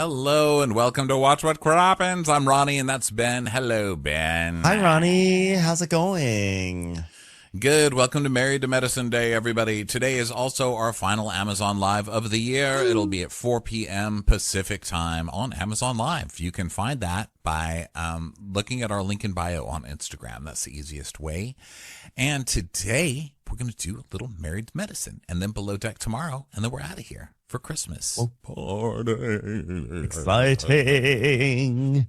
Hello and welcome to Watch What Crappens. I'm Ronnie and that's Ben. Hello, Ben. Hi, Ronnie. How's it going? Good. Welcome to Married to Medicine Day, everybody. Today is also our final Amazon Live of the year. It'll be at 4 p.m. Pacific time on Amazon Live. You can find that by looking at our link in bio on Instagram. That's the easiest way. And today we're going to do a little Married to Medicine and then Below Deck tomorrow. And then we're out of here for Christmas. Oh, party. Exciting.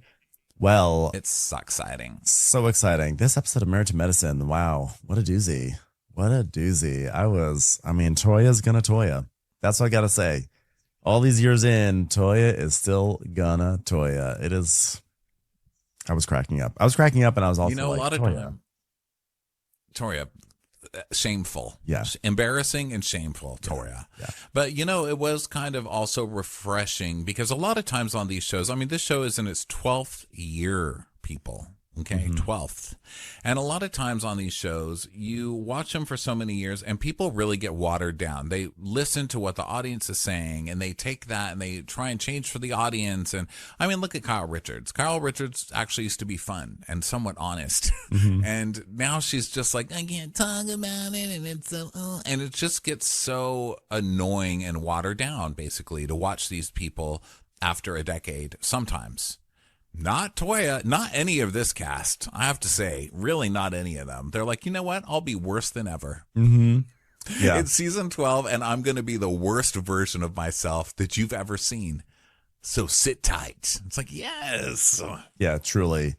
Well, It's so exciting. So exciting. This episode of Married to Medicine. Wow. What a doozy. What a doozy. Toya's gonna Toya. That's what I gotta say. All these years in, Toya is still gonna Toya. It is. I was cracking up. And I was also a lot of Toya. time. Toya, shameful. Yeah. Embarrassing and shameful, Toya. Yeah. But, it was kind of also refreshing because a lot of times on these shows, this show is in its 12th year, people. Okay, 12th. And a lot of times on these shows, you watch them for so many years and people really get watered down. They listen to what the audience is saying and they take that and they try and change for the audience. And look at Kyle Richards. Kyle Richards actually used to be fun and somewhat honest. And now she's just like, I can't talk about it. And it's so, and it just gets so annoying and watered down, basically, to watch these people after a decade sometimes. Not Toya, not any of this cast, I have to say. Really not any of them. They're like, you know what? I'll be worse than ever. Yeah. It's season 12, and I'm going to be the worst version of myself that you've ever seen. So sit tight. It's like, yes. Yeah, truly.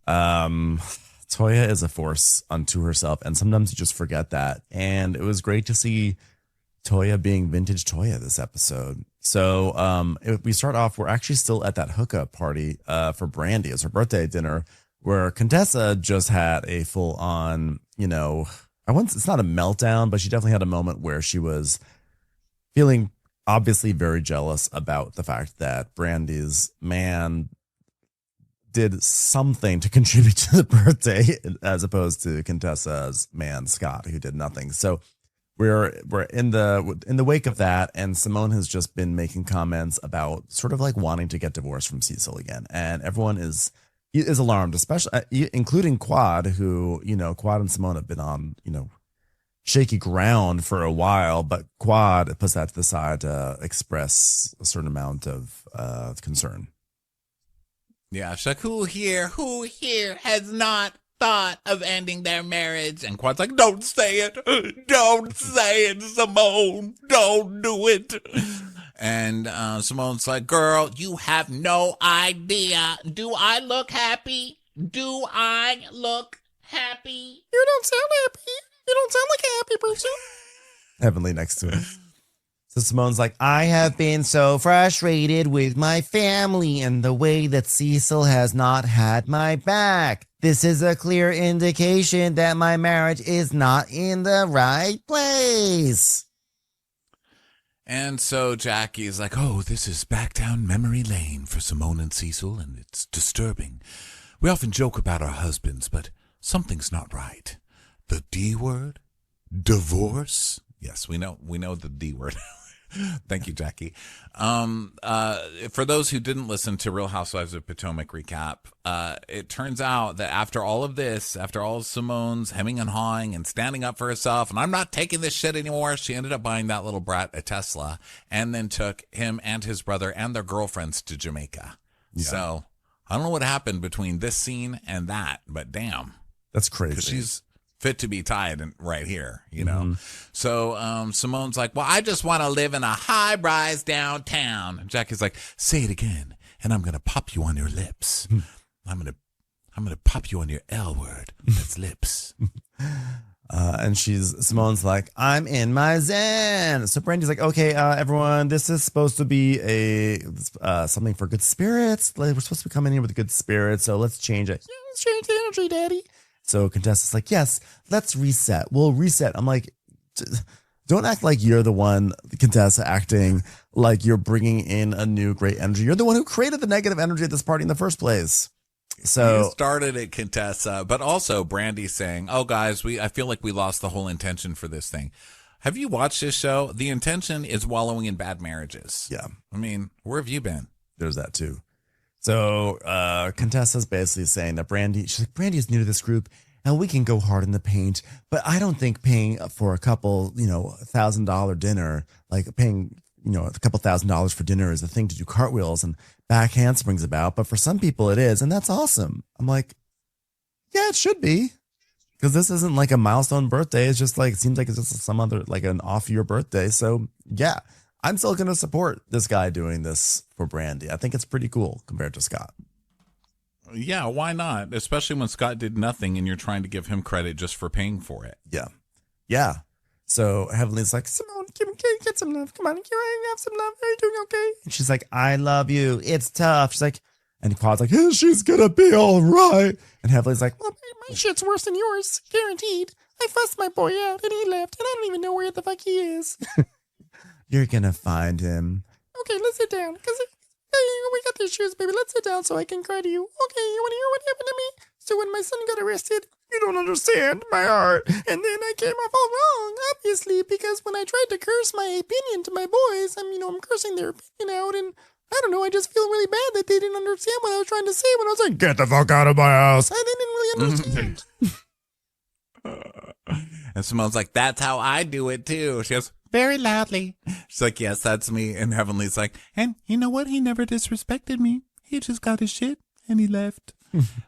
Toya is a force unto herself, and sometimes you just forget that. And it was great to see Toya being vintage Toya this episode. So we start off, we're actually still at that hookup party for Brandy. It's her birthday dinner where Contessa just had a full on, it's not a meltdown, but she definitely had a moment where she was feeling obviously very jealous about the fact that Brandy's man did something to contribute to the birthday as opposed to Contessa's man, Scott, who did nothing. So we're in the wake of that, and Simone has just been making comments about sort of like wanting to get divorced from Cecil again, and everyone is alarmed, especially including Quad, who Quad and Simone have been on shaky ground for a while, but Quad puts that to the side to express a certain amount of concern. Yeah, she's like, who here has not thought of ending their marriage? And Quad's like, don't say it, Simone, don't do it. And Simone's like, girl, you have no idea. Do I look happy? You don't sound happy. You don't sound like a happy person. Heavenly next to him. So Simone's like, I have been so frustrated with my family and the way that Cecil has not had my back. This is a clear indication that my marriage is not in the right place. And so Jackie's like, oh, this is back down memory lane for Simone and Cecil, and it's disturbing. We often joke about our husbands, but something's not right. The D word? Divorce? Yes, we know the D word. Thank you, Jackie. For those who didn't listen to Real Housewives of Potomac recap, it turns out that after all of this, after all of Simone's hemming and hawing and standing up for herself, and I'm not taking this shit anymore, she ended up buying that little brat a Tesla and then took him and his brother and their girlfriends to Jamaica. Yeah. So I don't know what happened between this scene and that, but damn. That's crazy. Because she's fit to be tied right here, So Simone's like, well, I just want to live in a high-rise downtown. And Jackie's like, say it again, and I'm going to pop you on your lips. I'm going to pop you on your L word. That's lips. And Simone's like, I'm in my zen. So Brandy's like, okay, everyone, this is supposed to be something for good spirits. We're supposed to be coming in with good spirits, so let's change it. Yeah, let's change the energy, Daddy. So Contessa's like, yes, let's reset. We'll reset. I'm like, don't act like you're the one, Contessa, acting like you're bringing in a new great energy. You're the one who created the negative energy at this party in the first place. So you started it, Contessa, but also Brandy saying, oh, guys, I feel like we lost the whole intention for this thing. Have you watched this show? The intention is wallowing in bad marriages. Yeah. I mean, where have you been? There's that too. So Contessa's basically saying that she's like, Brandy is new to this group and we can go hard in the paint, but I don't think paying for a couple, $1,000 dinner, like paying, a couple $1,000 for dinner is the thing to do cartwheels and back handsprings about. But for some people it is. And that's awesome. I'm like, yeah, it should be. Because this isn't like a milestone birthday. It's just like, it seems like it's just some other, like an off year birthday. So yeah, I'm still going to support this guy doing this for Brandy. I think it's pretty cool compared to Scott. Yeah, why not? Especially when Scott did nothing and you're trying to give him credit just for paying for it. Yeah. Yeah. So Heavenly's like, Simone, can you get some love? Come on, can I have some love? Are you doing okay? And she's like, I love you. It's tough. She's like, and Quad's like, hey, she's going to be all right. And Heavenly's like, well, my shit's worse than yours. Guaranteed. I fussed my boy out and he left and I don't even know where the fuck he is. You're going to find him. Okay, let's sit down. Because we got these shoes, baby. Let's sit down so I can cry to you. Okay, you want to hear what happened to me? So when my son got arrested, you don't understand my heart. And then I came off all wrong, obviously, because when I tried to curse my opinion to my boys, I'm cursing their opinion out, and I don't know, I just feel really bad that they didn't understand what I was trying to say when I was like, get the fuck out of my house. And they didn't really understand. And Simone's like, that's how I do it too. She goes, very loudly. She's like, yes, that's me. And Heavenly's like, and you know what? He never disrespected me. He just got his shit and he left.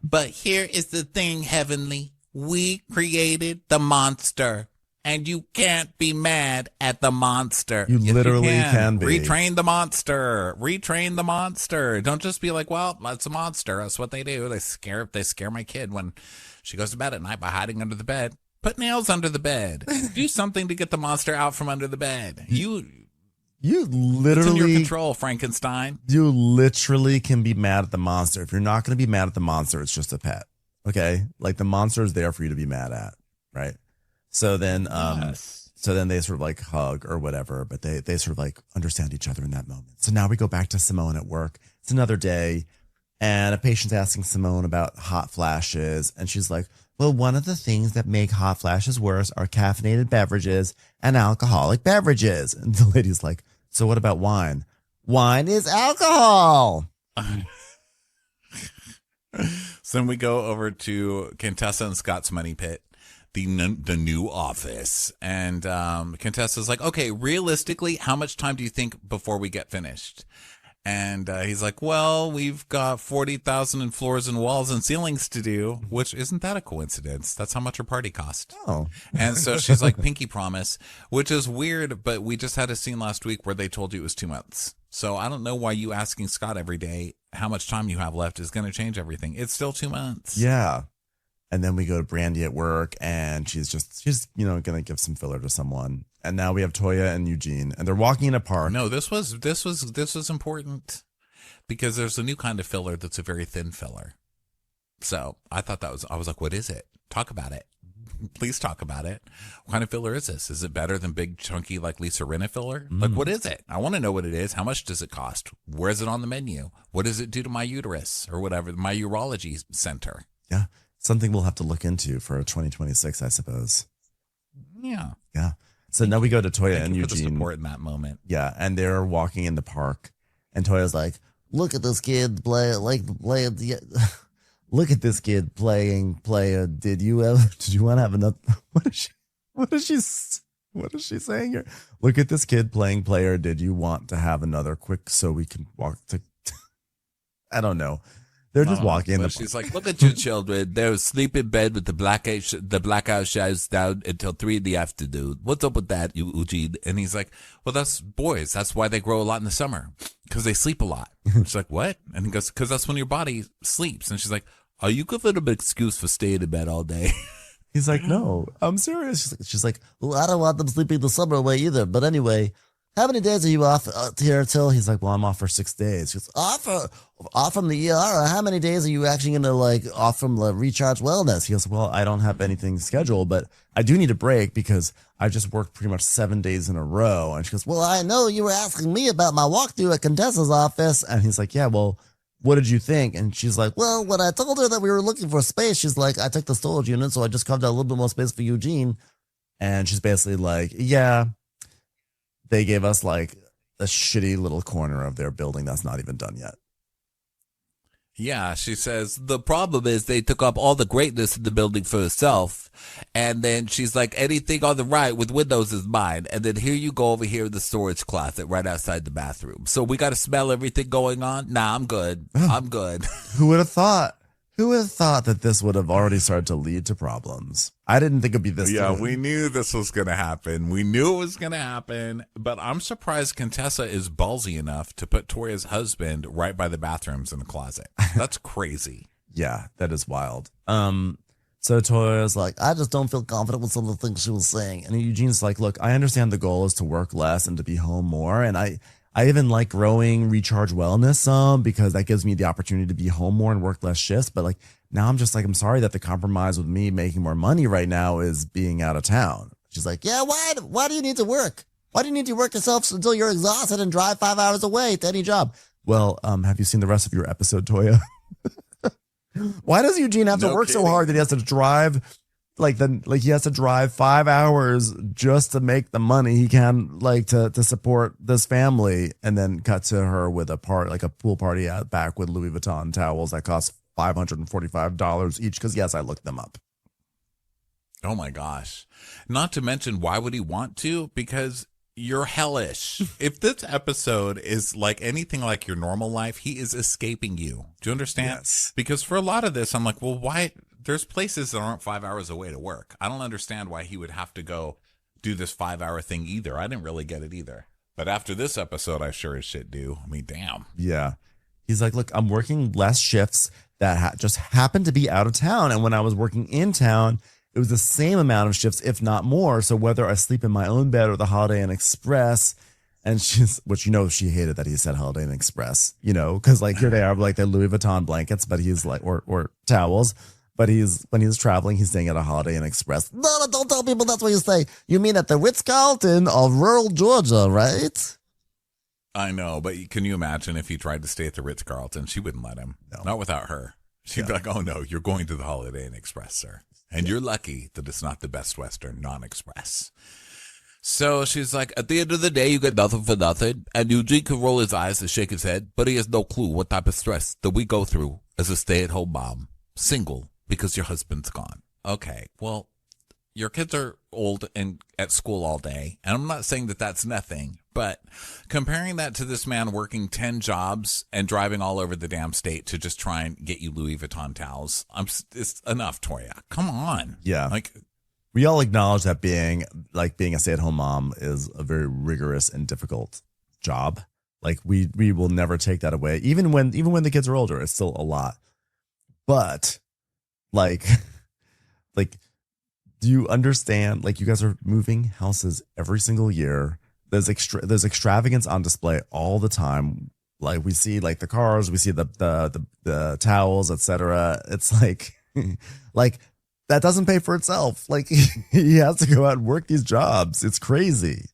But here is the thing, Heavenly. We created the monster. And you can't be mad at the monster. You literally can be. Retrain the monster. Retrain the monster. Don't just be like, well, that's a monster. That's what they do. They scare my kid when she goes to bed at night by hiding under the bed. Put nails under the bed. Do something to get the monster out from under the bed. You literally, it's in your control, Frankenstein. You literally can be mad at the monster. If you're not going to be mad at the monster, it's just a pet. Okay? Like the monster is there for you to be mad at, right? So then so then they sort of like hug or whatever, but they sort of like understand each other in that moment. So now we go back to Simone at work. It's another day and a patient's asking Simone about hot flashes and she's like, well, one of the things that make hot flashes worse are caffeinated beverages and alcoholic beverages. And the lady's like, so what about wine? Wine is alcohol. So then we go over to Contessa and Scott's money pit, the new office. And Contessa's like, okay, realistically, how much time do you think before we get finished? And he's like, well, we've got 40,000 in floors and walls and ceilings to do, which isn't that a coincidence? That's how much her party cost. Oh. And so she's like, pinky promise, which is weird, but we just had a scene last week where they told you it was 2 months. So I don't know why you asking Scott every day how much time you have left is going to change everything. It's still 2 months. Yeah. And then we go to Brandy at work and she's going to give some filler to someone. And now we have Toya and Eugene and they're walking in a park. No, this was important because there's a new kind of filler that's a very thin filler. So I was like, what is it? Talk about it. Please talk about it. What kind of filler is this? Is it better than big chunky like Lisa Rinna filler? Like, what is it? I want to know what it is. How much does it cost? Where is it on the menu? What does it do to my uterus or whatever, my urology center? Yeah. Something we'll have to look into for 2026, I suppose. Yeah. Yeah. So now we go to Toya and Eugene. Eugene. For the support in that moment. Yeah. And they're walking in the park and Toya's like, look at this kid play. Look at this kid playing. Did you want to have another? What is she saying here? Look at this kid playing player. Did you want to have another quick so we can walk to? I don't know. They're just walking in the She's like, look at your children. They're asleep in bed with the blackout shadows down until 3 in the afternoon. What's up with that, Eugene? And he's like, well, that's boys. That's why they grow a lot in the summer because they sleep a lot. She's like, what? And he goes, because that's when your body sleeps. And she's like, are you giving them an excuse for staying in bed all day? He's like, no, I'm serious. She's like, well, I don't want them sleeping the summer away either. But anyway, how many days are you off here till? He's like, well, I'm off for 6 days. She goes, off from the ER? How many days are you actually going to like off from the recharge wellness? He goes, well, I don't have anything scheduled, but I do need a break because I just worked pretty much 7 days in a row. And she goes, well, I know you were asking me about my walkthrough at Contessa's office. And he's like, yeah, well, what did you think? And she's like, well, when I told her that we were looking for space, she's like, I took the storage unit, so I just carved out a little bit more space for Eugene. And she's basically like, yeah, they gave us like a shitty little corner of their building that's not even done yet. Yeah, she says, the problem is they took up all the greatness in the building for herself. And then she's like, anything on the right with windows is mine. And then here you go over here in the storage closet right outside the bathroom. So we got to smell everything going on? Nah, I'm good. I'm good. Who would have thought? Who would have thought that this would have already started to lead to problems? I didn't think it'd be this. Yeah, we knew this was going to happen. We knew it was going to happen. But I'm surprised Contessa is ballsy enough to put Toya's husband right by the bathrooms in the closet. That's crazy. Yeah, that is wild. So Toya's like, I just don't feel confident with some of the things she was saying. And Eugene's like, look, I understand the goal is to work less and to be home more. And I even like growing Recharge Wellness some because that gives me the opportunity to be home more and work less shifts. But like now I'm just like, I'm sorry that the compromise with me making more money right now is being out of town. She's like, yeah, why do you need to work? Why do you need to work yourself until you're exhausted and drive 5 hours away to any job? Well, have you seen the rest of your episode, Toya? Why does Eugene have to work so hard that he has to drive he has to drive 5 hours just to make the money he can to support this family, and then cut to her with a pool party out back with Louis Vuitton towels that cost $545 each because yes, I looked them up. Oh my gosh. Not to mention, why would he want to? Because you're hellish. If this episode is like anything like your normal life, he is escaping you. Do you understand? Yes. Because for a lot of this, I'm like, well, why? There's places that aren't 5 hours away to work. I don't understand why he would have to go do this 5 hour thing either. I didn't really get it either. But after this episode, I sure as shit do. I mean, damn. Yeah. He's like, look, I'm working less shifts that just happened to be out of town. And when I was working in town, it was the same amount of shifts, if not more. So whether I sleep in my own bed or the Holiday Inn Express, and which she hated that he said Holiday Inn Express, because like here they are, like they're Louis Vuitton blankets, but he's like, or towels. But when he's traveling, he's staying at a Holiday Inn Express. No, don't tell people that's what you say. You mean at the Ritz-Carlton of rural Georgia, right? I know, but can you imagine if he tried to stay at the Ritz-Carlton? She wouldn't let him. No. Not without her. She'd be like, oh no, you're going to the Holiday Inn Express, sir. And you're lucky that it's not the Best Western non-express. So she's like, at the end of the day, you get nothing for nothing. And Eugene can roll his eyes and shake his head, but he has no clue what type of stress that we go through as a stay-at-home mom. Single. Because your husband's gone. Okay, well, your kids are old and at school all day. And I'm not saying that that's nothing, but comparing that to this man working 10 jobs and driving all over the damn state to just try and get you Louis Vuitton towels, it's enough, Toya. Come on. Yeah. Like, we all acknowledge that being a stay-at-home mom is a very rigorous and difficult job. Like, we will never take that away. Even when the kids are older, it's still a lot. But like, do you understand? Like, you guys are moving houses every single year. There's extravagance on display all the time. Like, we see like the cars, we see the towels, etc. It's like, like that doesn't pay for itself. Like, he has to go out and work these jobs. It's crazy.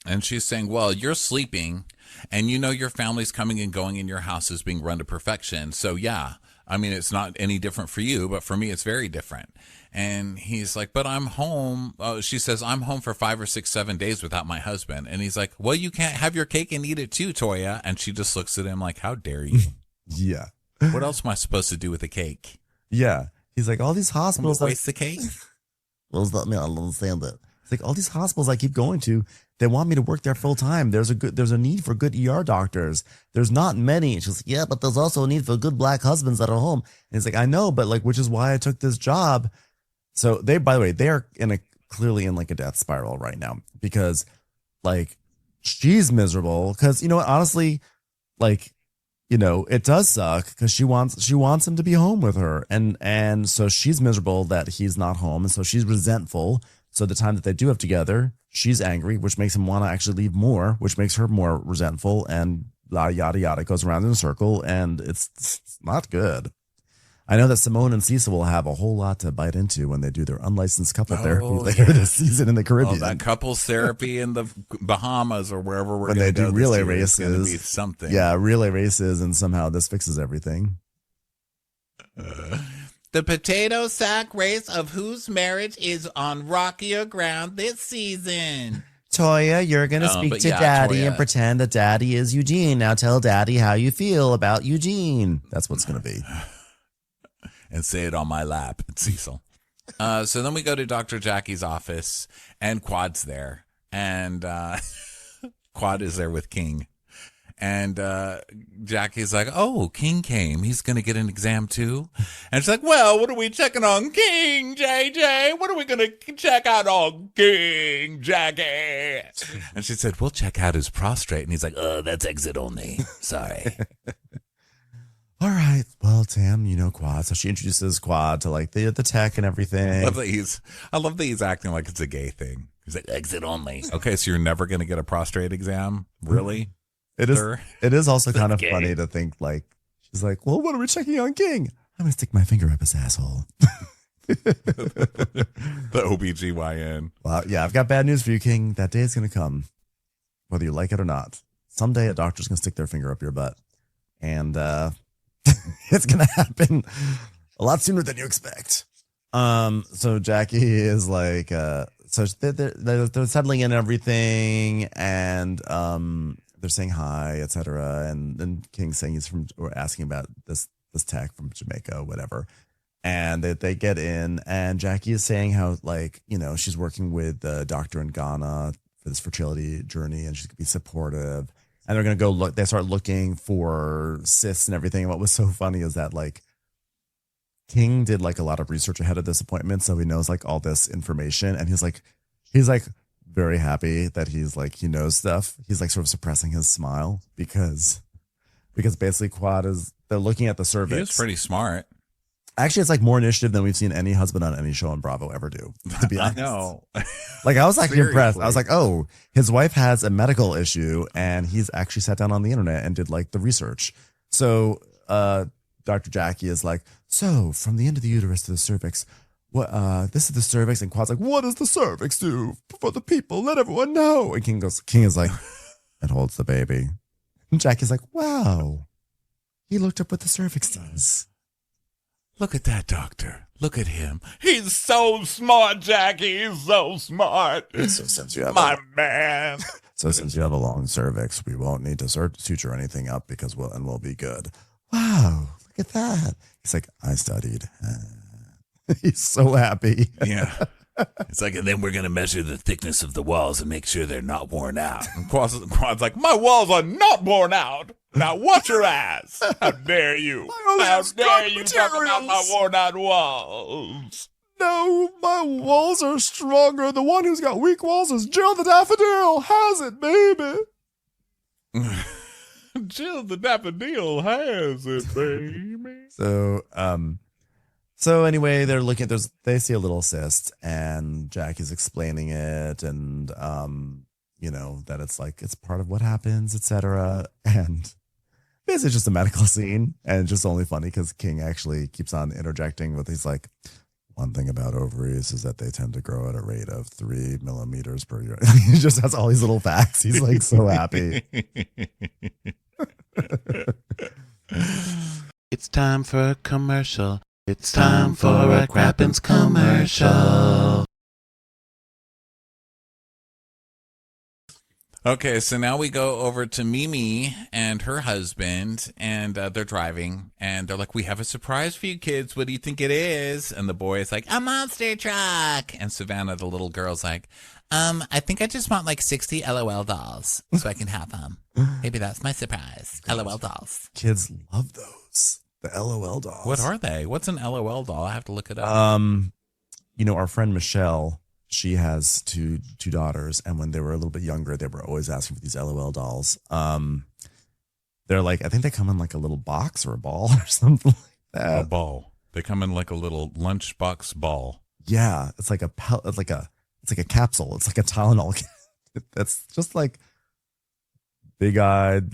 And she's saying, well, you're sleeping and your family's coming and going and your house is being run to perfection. So yeah. I mean, it's not any different for you, but for me, it's very different. And he's like, but I'm home. She says, I'm home for 5 or 6, 7 days without my husband. And he's like, well, you can't have your cake and eat it too, Toya. And she just looks at him like, how dare you? Yeah. What else am I supposed to do with a cake? Yeah. He's like, all these hospitals. Waste the cake? Well, I don't understand that. It's like all these hospitals I keep going to, they want me to work there full time. There's a need for good ER doctors. There's not many. And she's like, yeah, but there's also a need for good black husbands that are home. And it's like, I know, but like, which is why I took this job. So by the way, they are clearly in like a death spiral right now because like she's miserable because, honestly, like, it does suck because she wants him to be home with her. And so she's miserable that he's not home. And so she's resentful. So the time that they do have together, she's angry, which makes him want to actually leave more, which makes her more resentful, and yada yada goes around in a circle, and it's not good. I know that Simone and Cecil will have a whole lot to bite into when they do their unlicensed couple therapy later this season in the Caribbean. Oh, that couples therapy in the Bahamas or wherever we're going to go. When they do relay races, it's going to be something. Yeah, relay races, and somehow this fixes everything. The potato sack race of whose marriage is on rockier ground this season. Toya, you're going to speak to Daddy and pretend that Daddy is Eugene. Now tell Daddy how you feel about Eugene. That's what's going to be. And say it on my lap. It's Cecil. So then we go to Dr. Jackie's office, and Quad's there. And Quad is there with King. And Jackie's like, oh, King came. He's going to get an exam too. And she's like, well, what are we checking on King, JJ? What are we going to check out on King, Jackie? And she said, we'll check out his prostate. And he's like, oh, that's exit only. Sorry. All right. Well, Tam, you know Quad. So she introduces Quad to like the tech and everything. I love that he's acting like it's a gay thing. He's like, exit only. Okay, so you're never going to get a prostate exam? Really? It is also kind of funny to think like, she's like, well, what are we checking on King? I'm going to stick my finger up his asshole. The OBGYN. Well, yeah, I've got bad news for you, King. That day is going to come, whether you like it or not. Someday a doctor's going to stick their finger up your butt. And it's going to happen a lot sooner than you expect. So Jackie is like, so they're settling in everything, and they're saying hi, etc. And then King's saying or asking about this tech from Jamaica, whatever. And they get in, and Jackie is saying how, like, you know, she's working with the doctor in Ghana for this fertility journey, and she's gonna be supportive. And they're gonna go look. They start looking for cysts and everything. And what was so funny is that like King did like a lot of research ahead of this appointment, so he knows like all this information, and he's like very happy that he's like, he knows stuff. He's like sort of suppressing his smile because basically Quad they're looking at the cervix. He is pretty smart. Actually, it's like more initiative than we've seen any husband on any show on Bravo ever do, to be honest. I know. Like, I was actually impressed. I was like, oh, his wife has a medical issue, and he's actually sat down on the internet and did like the research. So Dr. Jackie is like, so from the end of the uterus to the cervix, this is the cervix. And Quad's like, what does the cervix do for the people? Let everyone know. And King is like, it holds the baby. And Jackie's like, wow, he looked up what the cervix does. Look at that doctor. Look at him. He's so smart, Jackie. He's so smart. So since you have man. So since you have a long cervix, we won't need to suture anything up because we'll be good. Wow, look at that. He's like, I studied. He's so happy. Yeah. It's like, and then we're going to measure the thickness of the walls and make sure they're not worn out. And Quad's like, my walls are not worn out. Now watch your ass. How dare you? How dare you talk about my worn out walls? No, my walls are stronger. The one who's got weak walls is Jill the Daffodil. Has it, baby? Jill the Daffodil has it, baby. So anyway, they're looking at they see a little cyst, and Jack is explaining it, and you know, that it's like it's part of what happens, etc. And basically just a medical scene, and it's just only funny because King actually keeps on interjecting with, he's like, one thing about ovaries is that they tend to grow at a rate of 3 millimeters per year. He just has all these little facts. He's like so happy. It's time for a commercial. It's time for a Crappens commercial. Okay, so now we go over to Mimi and her husband, and they're driving, and they're like, we have a surprise for you kids. What do you think it is? And the boy is like, a monster truck. And Savannah, the little girl's like, I think I just want like 60 LOL dolls so I can have them. Maybe that's my surprise. LOL dolls. Kids love those. The LOL dolls. What are they? What's an LOL doll? I have to look it up. You know, our friend Michelle, she has two daughters, and when they were a little bit younger, they were always asking for these LOL dolls. They're like, I think they come in like a little box or a ball or something like that. A ball. They come in like a little lunchbox ball. Yeah, it's like it's like a capsule. It's like a Tylenol. That's just like big-eyed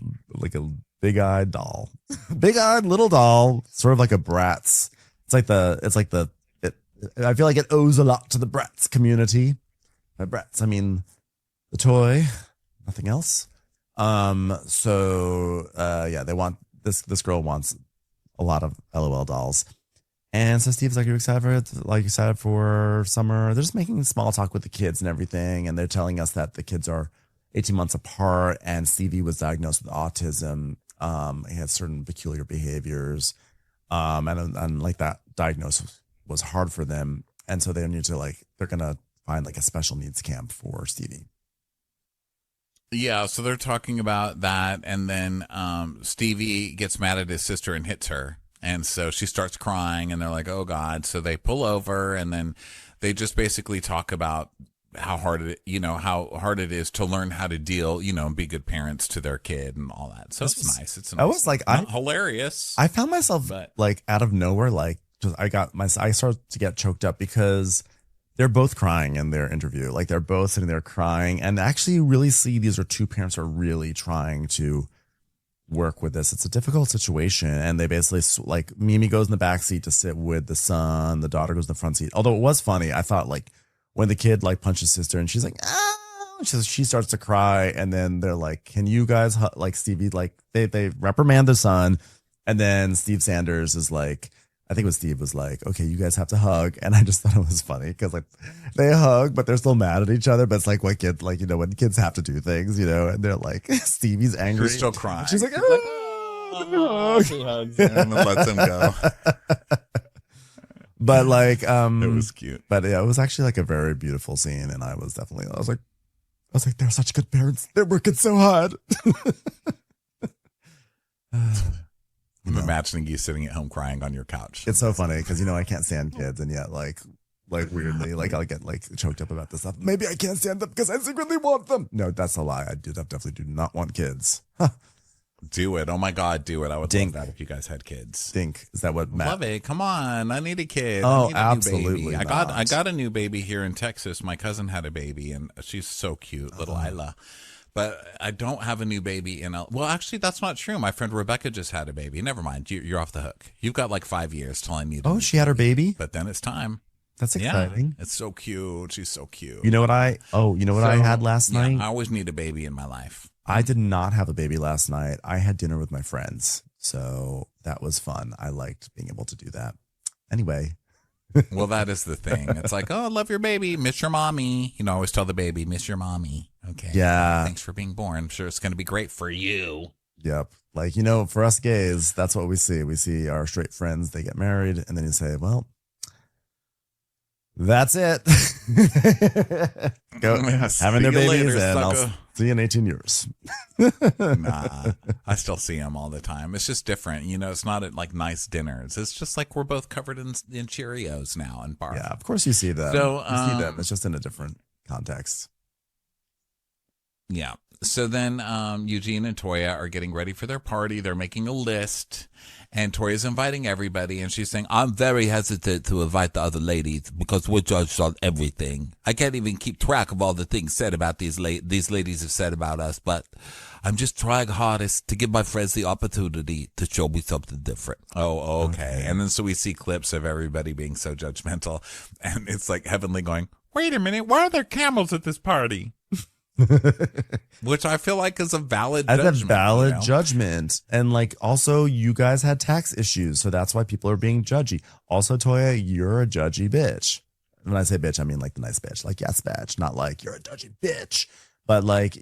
doll. Big-eyed little doll, sort of like a Bratz. I feel like it owes a lot to the Bratz community. By Bratz, I mean the toy, nothing else. They want this girl wants a lot of LOL dolls. And so Steve's like, "Are you excited for it? Like excited for summer?" They're just making small talk with the kids and everything, and they're telling us that the kids are 18 months apart, and Stevie was diagnosed with autism. He had certain peculiar behaviors, and like that diagnosis was hard for them, and so they need to they're gonna find like a special needs camp for Stevie. Yeah, so they're talking about that, and then Stevie gets mad at his sister and hits her. And so she starts crying, and they're like, "Oh God!" So they pull over, and then they just basically talk about how hard it is to learn how to deal, and be good parents to their kid and all that. So it's nice. It's I was like, hilarious. I found myself out of nowhere, I started to get choked up because they're both crying in their interview. Like they're both sitting there crying, and actually you really see these are two parents who are really trying to work with this. It's a difficult situation, and they basically Mimi goes in the back seat to sit with the son, the daughter goes in the front seat. Although it was funny, I thought when the kid punches sister and she's like, "Ah," she starts to cry, and then they're like, "Can you guys Stevie they reprimand the son," and then Steve Sanders is like, I think it was Steve was like, "Okay, you guys have to hug," and I just thought it was funny because they hug, but they're still mad at each other. But it's what kids when kids have to do things, and they're like, Stevie's angry, she's still crying. She's like, "Oh," she hugs him and lets him go. But it was cute. But yeah, it was actually a very beautiful scene, and I was like, they're such good parents. They're working so hard. I'm imagining you sitting at home crying on your couch. It's so funny because I can't stand kids, and yet weirdly I'll get choked up about this stuff. Maybe I can't stand them because I secretly want them. No, that's a lie. I definitely do not want kids. Huh. Do it. Oh my God, do it. I would Dink. love that if you guys had kids. Dink. Is that what Matt? Love it. Come on. I need a kid. Oh, I need a absolutely. New baby. I got a new baby here in Texas. My cousin had a baby, and she's so cute, little Isla. But I don't have a new baby in well, actually, that's not true. My friend Rebecca just had a baby. Never mind. You're off the hook. You've got 5 years till I need. Oh, she had her baby. But then it's time. That's exciting. Yeah, it's so cute. She's so cute. You know what I had last night? I always need a baby in my life. I did not have a baby last night. I had dinner with my friends, so that was fun. I liked being able to do that. Anyway. Well, that is the thing. It's oh, I love your baby. Miss your mommy. I always tell the baby, miss your mommy. Okay. Yeah. Thanks for being born. I'm sure it's going to be great for you. Yep. For us gays, that's what we see. We see our straight friends, they get married, and then you say, well, that's it. Go having their babies, later, and I'll see you in 18 years. Nah, I still see them all the time. It's just different. It's not at nice dinners. It's just we're both covered in Cheerios now and barf. Yeah, of course you see them. So, you see them. It's just in a different context. Yeah. So then Eugene and Toya are getting ready for their party. They're making a list, and Toya's inviting everybody, and she's saying, "I'm very hesitant to invite the other ladies because we're judged on everything. I can't even keep track of all the things said about these ladies have said about us, but I'm just trying hardest to give my friends the opportunity to show me something different." Oh, okay. And then so we see clips of everybody being so judgmental, and it's Heavenly going, "Wait a minute, why are there camels at this party?" Which I feel is a valid judgment. That's a valid judgment. And also you guys had tax issues, so that's why people are being judgy. Also, Toya, you're a judgy bitch. When I say bitch, I mean the nice bitch. Yes, bitch. Not you're a judgy bitch. But we're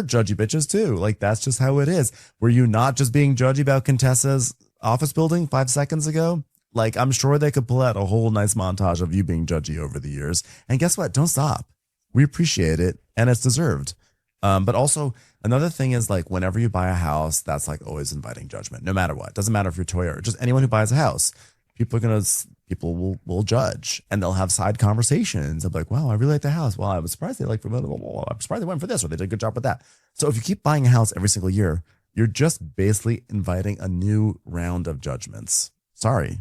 judgy bitches too. That's just how it is. Were you not just being judgy about Contessa's office building 5 seconds ago? I'm sure they could pull out a whole nice montage of you being judgy over the years. And guess what? Don't stop. We appreciate it, and it's deserved. But also, another thing is whenever you buy a house, that's always inviting judgment, no matter what. Doesn't matter if you're Toya or just anyone who buys a house. People will judge, and they'll have side conversations. They'll be like, "Wow, I really like the house. Well, I was surprised I'm surprised they went for this, or they did a good job with that." So if you keep buying a house every single year, you're just basically inviting a new round of judgments. Sorry.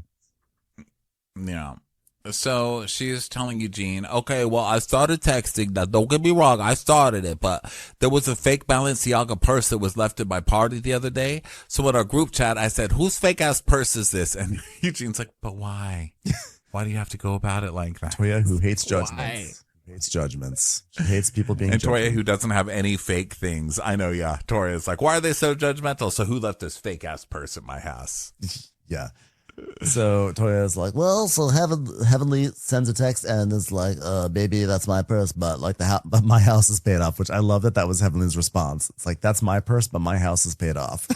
Yeah. So she's telling Eugene, "Okay, well, I started texting. Now, don't get me wrong, I started it, but there was a fake Balenciaga purse that was left in my party the other day. So in our group chat, I said, 'Whose fake ass purse is this?' And Eugene's like, 'But why? Why do you have to go about it like that?' Toya, who hates judgments. Hates judgments. She hates people being and Toya, who doesn't have any fake things. I know, yeah. Toya's like, 'Why are they so judgmental? So who left this fake ass purse at my house?' Yeah. So Toya's like, well, so Heavenly sends a text and is like, baby, that's my purse, but like but my house is paid off, which I love that was Heavenly's response. It's like, that's my purse, but my house is paid off.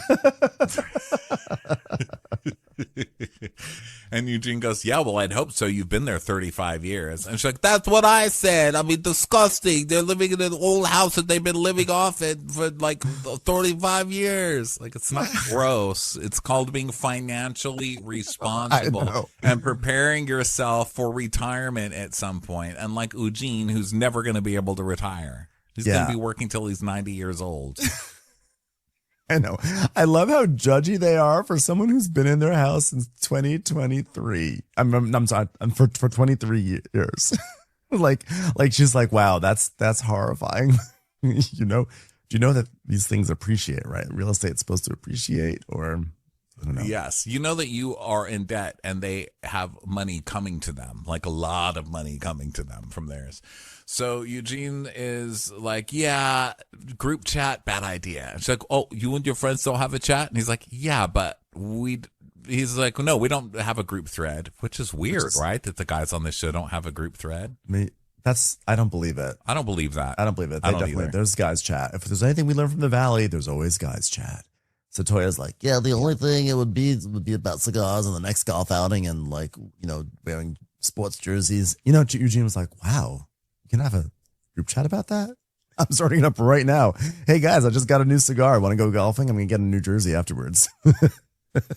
And Eugene goes, yeah, well, I'd hope so. You've been there 35 years. And she's like, that's what I said. I mean, disgusting. They're living in an old house that they've been living off it for like 35 years. Like, it's not gross. It's called being financially responsible and preparing yourself for retirement at some point. Unlike Eugene, who's never going to be able to retire. He's going to be working till he's 90 years old. I know. I love how judgy they are for someone who's been in their house since 2023. I'm sorry, for 23 years. like she's like, wow, that's horrifying. You know, do you know that these things appreciate, right? Real estate's supposed to appreciate, or I don't know. Yes. You know that you are in debt and they have money coming to them, like a lot of money coming to them from theirs. So Eugene is like, yeah, group chat, bad idea. And she's like, oh, you and your friends don't have a chat? And he's like, yeah, but he's like, no, we don't have a group thread, which is weird, right? That the guys on this show don't have a group thread. I don't believe it. I don't believe that. I don't believe it. They definitely, there's guys chat. If there's anything we learn from the Valley, there's always guys chat. So Toya's like, yeah, the only thing it would be about cigars and the next golf outing and like, you know, wearing sports jerseys. You know, Eugene was like, wow, you can have a group chat about that? I'm starting it up right now. Hey guys, I just got a new cigar. Want to go golfing? I'm going to get a new jersey afterwards.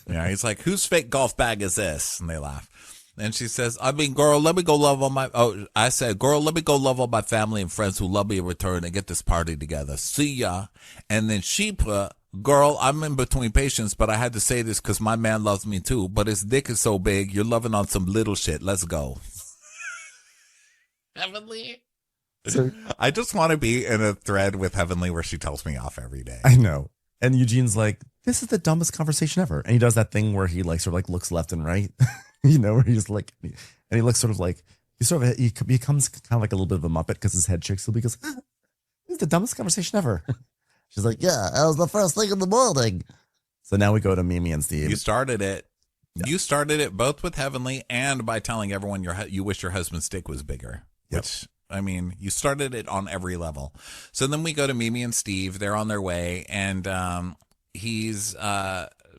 Yeah, he's like, whose fake golf bag is this? And they laugh. And she says, I mean, girl, let me go love on I said, girl, let me go love on my family and friends who love me in return and get this party together. See ya. And then she put, girl, I'm in between patients, but I had to say this because my man loves me too. But his dick is so big, you're loving on some little shit. Let's go. Heavenly. So, I just want to be in a thread with Heavenly where she tells me off every day. I know. And Eugene's like, this is the dumbest conversation ever. And he does that thing where he like sort of like looks left and right, you know, where he's like, and he looks sort of like, he becomes kind of like a little bit of a Muppet because his head shakes. So he goes, this is the dumbest conversation ever. She's like, yeah, that was the first thing in the morning. So now we go to Mimi and Steve. You started it. Yeah. You started it both with Heavenly and by telling everyone you wish your husband's dick was bigger. Yep. Which, I mean, you started it on every level. So then we go to Mimi and Steve. They're on their way. And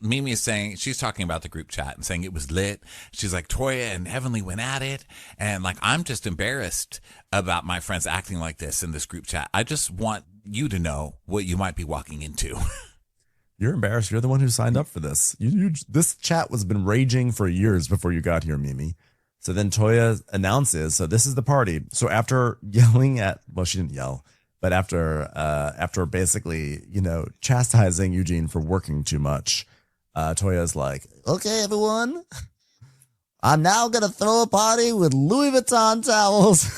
Mimi is saying, she's talking about the group chat and saying it was lit. She's like, Toya and Heavenly went at it. And like, I'm just embarrassed about my friends acting like this in this group chat. I just want you to know what you might be walking into. You're embarrassed. You're the one who signed up for this. This chat was been raging for years before you got here, Mimi. So then Toya announces, so this is the party. So after yelling at, well, she didn't yell, but after basically, you know, chastising Eugene for working too much, Toya's like, okay, everyone, I'm now going to throw a party with Louis Vuitton towels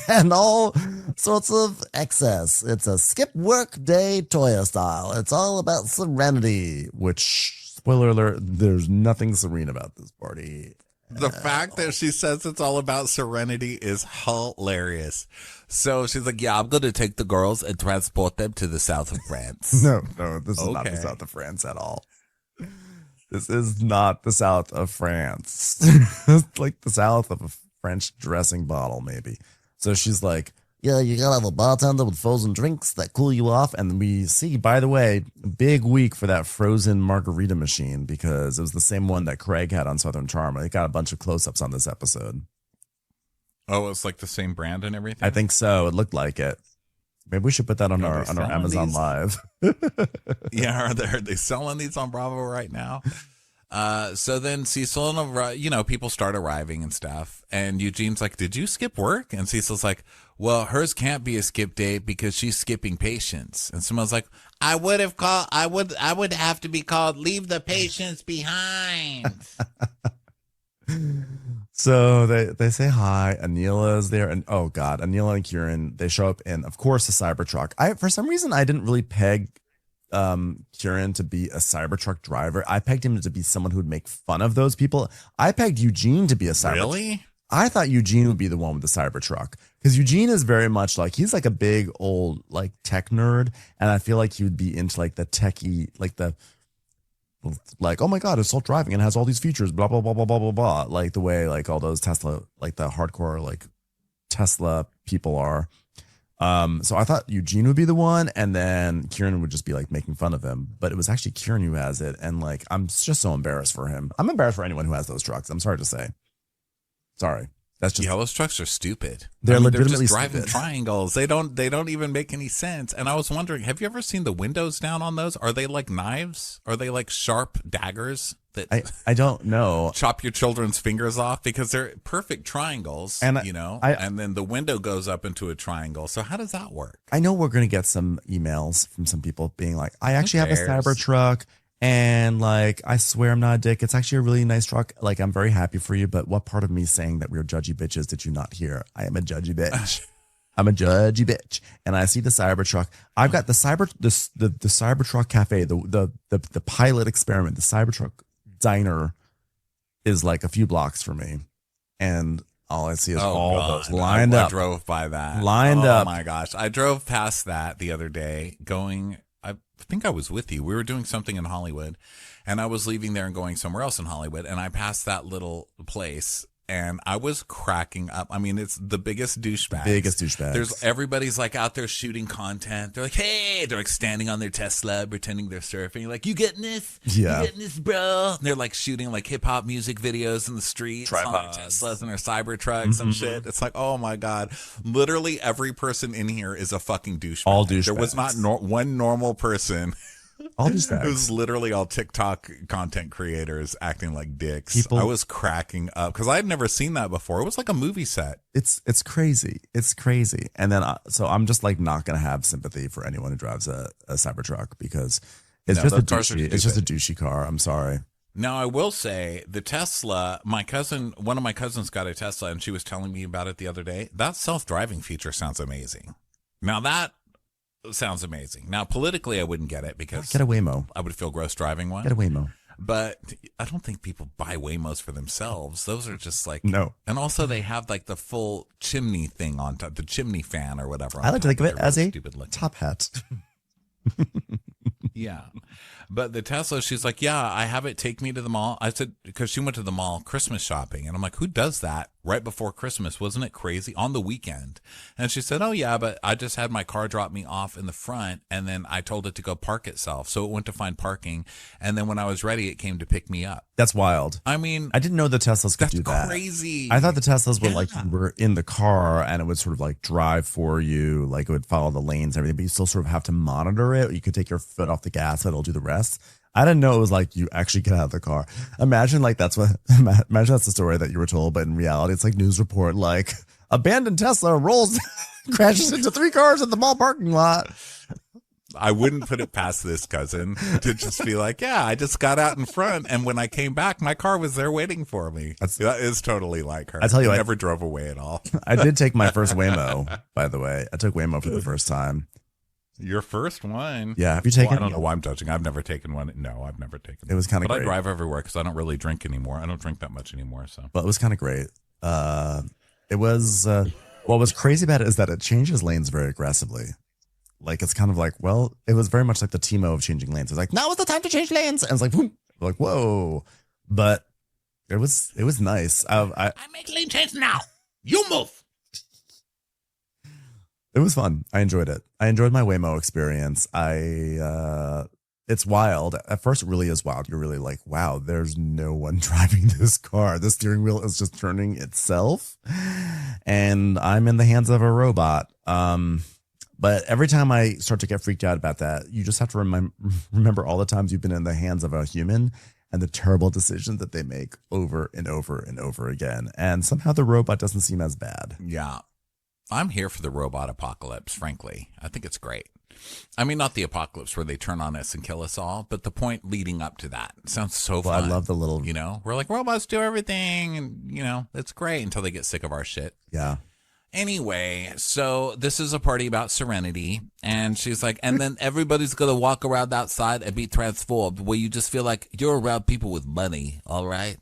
and all sorts of excess. It's a skip work day Toya style. It's all about serenity, which, spoiler alert, there's nothing serene about this party. The fact that she says it's all about serenity is hilarious. So she's like, yeah, I'm going to take the girls and transport them to the south of France. No, this is not the south of France at all. This is not the south of France. It's like the south of a French dressing bottle, maybe. So she's like, yeah, you gotta have a bartender with frozen drinks that cool you off. And we see, by the way, big week for that frozen margarita machine because it was the same one that Craig had on Southern Charm. It got a bunch of close-ups on this episode. Oh, it's like the same brand and everything? I think so. It looked like it. Maybe we should put that on our Amazon Live. Yeah, are they selling these on Bravo right now? So then Cecil and, people start arriving and stuff. And Eugene's like, did you skip work? And Cecil's like, well, hers can't be a skip date because she's skipping patients. And someone's like, I would have to be called, leave the patients behind. So they say hi. Anila is there. And oh God, Anila and Kieran, they show up in, of course, a Cybertruck. For some reason, I didn't really peg Kieran to be a Cybertruck driver. I pegged him to be someone who would make fun of those people. I pegged Eugene to be a Cybertruck. Really? I thought Eugene would be the one with the Cybertruck because Eugene is very much like, he's like a big old like tech nerd. And I feel like he would be into like the techie, like the like, oh my God, it's self-driving and has all these features, blah, blah, blah, blah, blah, blah, blah. Like the way like all those Tesla, like the hardcore like Tesla people are. So I thought Eugene would be the one, and then Kieran would just be like making fun of him. But it was actually Kieran who has it, and like I'm just so embarrassed for him. I'm embarrassed for anyone who has those trucks. I'm sorry to say. Sorry. That's just, yeah, those trucks are stupid. They're legitimately they're just driving stupid. triangles. They don't even make any sense. And I was wondering, have you ever seen the windows down on those? Are they like knives? Are they like sharp daggers that I don't know. chop your children's fingers off? Because they're perfect triangles, And and then the window goes up into a triangle. So how does that work? I know we're gonna get some emails from some people being like, I actually have a cares? Cybertruck. And like, I swear I'm not a dick. It's actually a really nice truck. Like, I'm very happy for you. But what part of me saying that we're judgy bitches did you not hear? I am a judgy bitch. I'm a judgy bitch. And I see the Cybertruck. I've got the Cybertruck Cafe, the pilot experiment, the Cybertruck diner is like a few blocks for me. And all I see is those lined up. I drove by that. Lined up. Oh my gosh. I drove past that the other day going, I think I was with you. We were doing something in Hollywood, and I was leaving there and going somewhere else in Hollywood, and I passed that little place, and I was cracking up. I mean, it's the biggest douchebags. There's everybody's like out there shooting content. They're like, hey, they're like standing on their Tesla, pretending they're surfing. Like, you getting this? Yeah. You getting this, bro? And they're like shooting like hip hop music videos in the streets on their Tripods. Teslas and their Cybertrucks and shit. It's like, oh my God. Literally every person in here is a fucking douchebag. All douchebags. There was not one normal person. All these It facts. was literally all TikTok content creators acting like dicks. People- I was cracking up because I had never seen that before. It was like a movie set. It's crazy. It's crazy. And then, so I'm just like not going to have sympathy for anyone who drives a Cybertruck because it's No, just a those cars are douchey. It's just a stupid. douchey car. I'm sorry. Now, I will say the Tesla, one of my cousins got a Tesla and she was telling me about it the other day. That self-driving feature sounds amazing. Now that sounds amazing. Now, politically, I wouldn't get it because Get a Waymo. I would feel gross driving one. Get a Waymo. But I don't think people buy Waymos for themselves. Those are just like No. And also, they have like the full chimney thing on top, the chimney fan or whatever. I like to think of it as a stupid looking. top hat. Yeah. But the Tesla, she's like, yeah, I have it take me to the mall. I said, because she went to the mall Christmas shopping. And I'm like, who does that right before Christmas? Wasn't it crazy? On the weekend. And she said, oh, yeah, but I just had my car drop me off in the front. And then I told it to go park itself. So it went to find parking. And then when I was ready, it came to pick me up. That's wild. I mean, I didn't know the Teslas could that's do that. crazy. I thought the Teslas were like you were in the car and it would sort of like drive for you, like it would follow the lanes and everything, but you still sort of have to monitor it. You could take your foot off the gas, it'll do the rest. I didn't know it was like you actually get out of the car. Imagine like imagine that's the story that you were told, but in reality, it's like news report, like abandoned Tesla rolls, crashes into 3 cars at the mall parking lot. I wouldn't put it past this cousin to just be like, yeah, I just got out in front. And when I came back, my car was there waiting for me. That is totally like her. I tell you, I I never drove away at all. I did take my first Waymo, by the way. I took Waymo for the first time. Your first one? Yeah. Have you taken I don't know why I'm judging. I've never taken one. No, I've never taken one. It was kind of But great. I drive everywhere because I don't really drink anymore. I don't drink that much anymore. So, Well, it was kind of great. It was, what was crazy about it is that it changes lanes very aggressively. Like, it's kind of like, well, it was very much like the T-Mo of changing lanes. It's like, now is the time to change lanes. And it's like, boom, like, whoa. But it was nice. I make lane change now. You move. It was fun. I enjoyed it. I enjoyed my Waymo experience. It's wild. At first, it really is wild. You're really like, wow, there's no one driving this car. The steering wheel is just turning itself. And I'm in the hands of a robot. But every time I start to get freaked out about that, you just have to remember all the times you've been in the hands of a human and the terrible decisions that they make over and over and over again. And somehow the robot doesn't seem as bad. Yeah. I'm here for the robot apocalypse, frankly. I think it's great. I mean, not the apocalypse where they turn on us and kill us all, but the point leading up to that. It sounds so Well, fun. I love the little, we're like, robots do everything, and, it's great until they get sick of our shit. yeah. Anyway, so this is a party about serenity, and she's like, and then everybody's going to walk around outside and be transformed, where you just feel like you're around people with money, all right?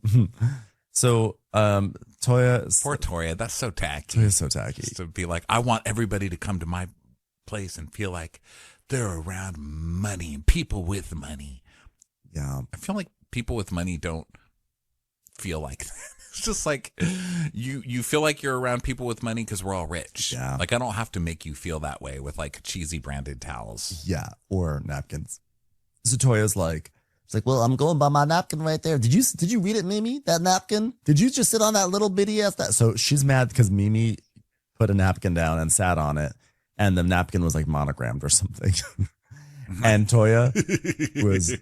So, Toya. Poor Toya, that's so tacky. Toya's so tacky. Just to be like, I want everybody to come to my place and feel like they're around money and people with money. Yeah. I feel like people with money don't feel like that. It's just like you feel like you're around people with money because we're all rich. Yeah. Like I don't have to make you feel that way with like cheesy branded towels. Yeah. Or napkins. So Toya's like, it's like, well, I'm going by my napkin right there. Did you read it, Mimi? That napkin? Did you just sit on that little bitty ass? So she's mad because Mimi put a napkin down and sat on it, and the napkin was like monogrammed or something. And Toya was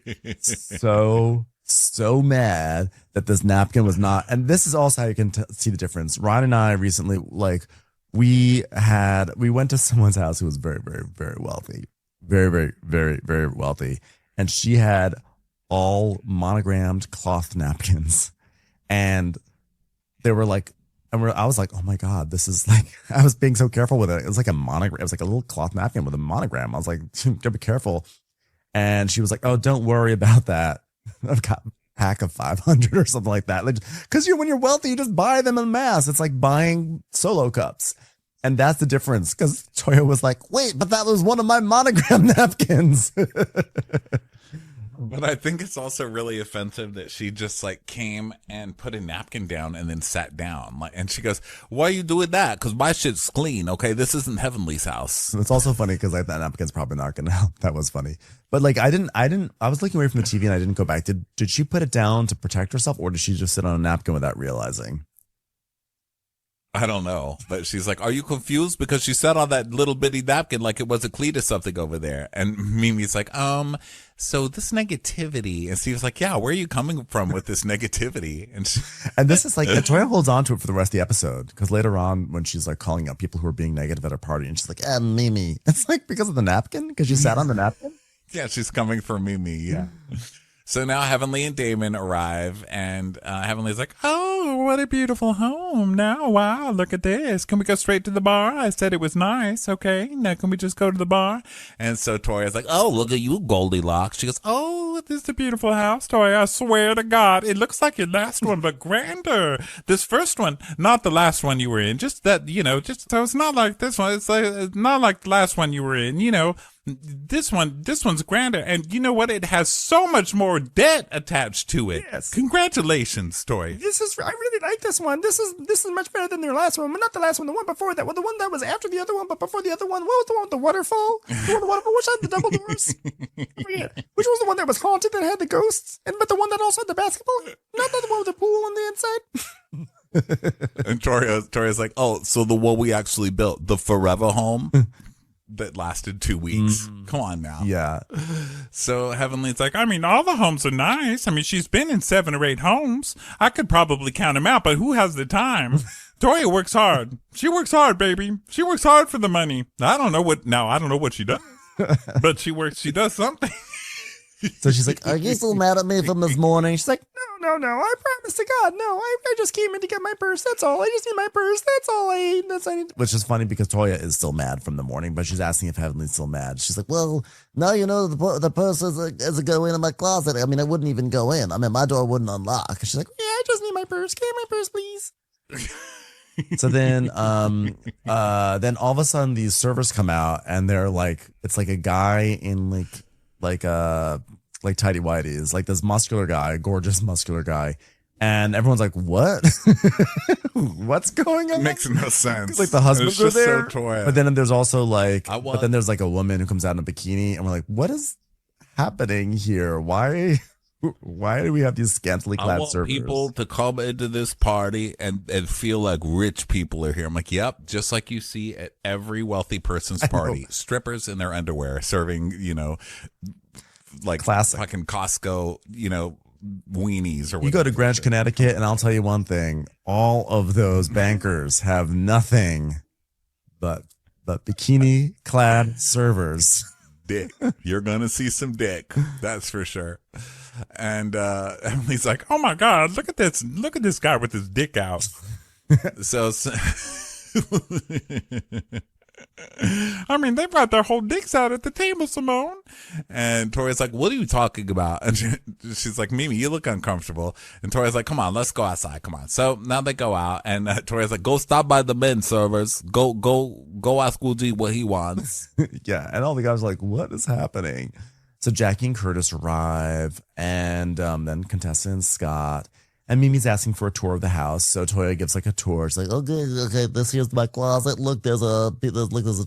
so mad that this napkin was not. And this is also how you can see the difference. Ryan and I recently, like, we went to someone's house who was very, very, very wealthy, very, very, very, very wealthy, and she had all monogrammed cloth napkins, and they were like, I was like, oh my God, this is like, I was being so careful with it. It was like a monogram. It was like a little cloth napkin with a monogram. I was like, gotta be careful. And she was like, oh, don't worry about that. I've got a pack of 500 or something like that. Like, cause when you're wealthy, you just buy them en masse. It's like buying Solo cups. And that's the difference. Cause Toya was like, wait, but that was one of my monogram napkins. But I think it's also really offensive that she just like came and put a napkin down and then sat down. Like, and she goes, "Why are you doing that? Because my shit's clean. Okay, this isn't Heavenly's house." It's also funny because like that napkin's probably not gonna help. That was funny. But like I was looking away from the TV and I didn't go back. Did she put it down to protect herself, or did she just sit on a napkin without realizing? I don't know, but she's like, "Are you confused?" Because she sat on that little bitty napkin like it was a cleat or something over there. And Mimi's like, so this negativity. And Steve's like, yeah, where are you coming from with this negativity? And this is like, Toya holds on to it for the rest of the episode, because later on when she's like calling out people who are being negative at a party, and she's like, Mimi. It's like because of the napkin, because she sat on the napkin. Yeah, she's coming for Mimi. Yeah. So now Heavenly and Damon arrive, and Heavenly's like, oh, what a beautiful home. Now, wow, look at this. Can we go straight to the bar? I said it was nice. Okay, now can we just go to the bar? And so Toya's like, oh, look at you, Goldilocks. She goes, oh, this is a beautiful house, Toya. I swear to God, it looks like your last one, but grander. This first one, not the last one you were in. Just that, just so it's not like this one. It's not like the last one you were in, This one's grander, and you know what? It has so much more debt attached to it. Yes. Congratulations, Toy. I really like this one. This is much better than their last one. But not the last one, the one before that. Well, the one that was after the other one, but before the other one. What was the one with the waterfall? The one with the waterfall, which had the double doors? I forget. Which was the one that was haunted that had the ghosts? But the one that also had the basketball? Not the one with the pool on the inside? And Toria's like, oh, so the one we actually built, the forever home that lasted 2 weeks. Come on now. Yeah. So Heavenly's like, I mean, all the homes are nice. I mean, she's been in 7 or 8 homes. I could probably count them out, but who has the time? Toya works hard. She works hard, baby. She works hard for the money. I don't know what she does, but she does something. So she's like, are you still mad at me from this morning? She's like, no, I promise to God, no, I just came in to get my purse, that's all. I just need my purse, that's all I need. Which is funny because Toya is still mad from the morning, but she's asking if Heavenly's still mad. She's like, well, now the purse doesn't go in my closet. I mean, I wouldn't even go in. I mean, my door wouldn't unlock. She's like, yeah, I just need my purse. Can I have my purse, please? So then all of a sudden these servers come out and they're like, it's like a guy in like tidy whities, like this muscular guy, gorgeous muscular guy, and everyone's like, what? What's going on? Makes no sense. Like the husbands are there, so Toya. But then there's also like, there's like a woman who comes out in a bikini, and we're like, what is happening here? Why do we have these scantily clad servers? People to come into this party and feel like rich people are here. I'm like, yep, just like you see at every wealthy person's party. Strippers in their underwear serving, like classic fucking Costco, weenies or whatever. You go to Greenwich, Connecticut, and I'll tell you one thing: all of those bankers have nothing but bikini-clad servers. Dick, you're gonna see some dick, that's for sure. And Emily's like, "Oh my God, look at this guy with his dick out." so I mean, they brought their whole dicks out at the table, Simone. And Tori's like, what are you talking about? And she's like, Mimi, you look uncomfortable. And Tori's like, come on, let's go outside. Come on. So now they go out, and Tori's like, go stop by the men servers. Go ask Uji what he wants. Yeah. And all the guys are like, what is happening? So Jackie and Curtis arrive, and then Contessa and Scott. And Mimi's asking for a tour of the house. So Toya gives like a tour. She's like, okay, this here's my closet. Look, there's a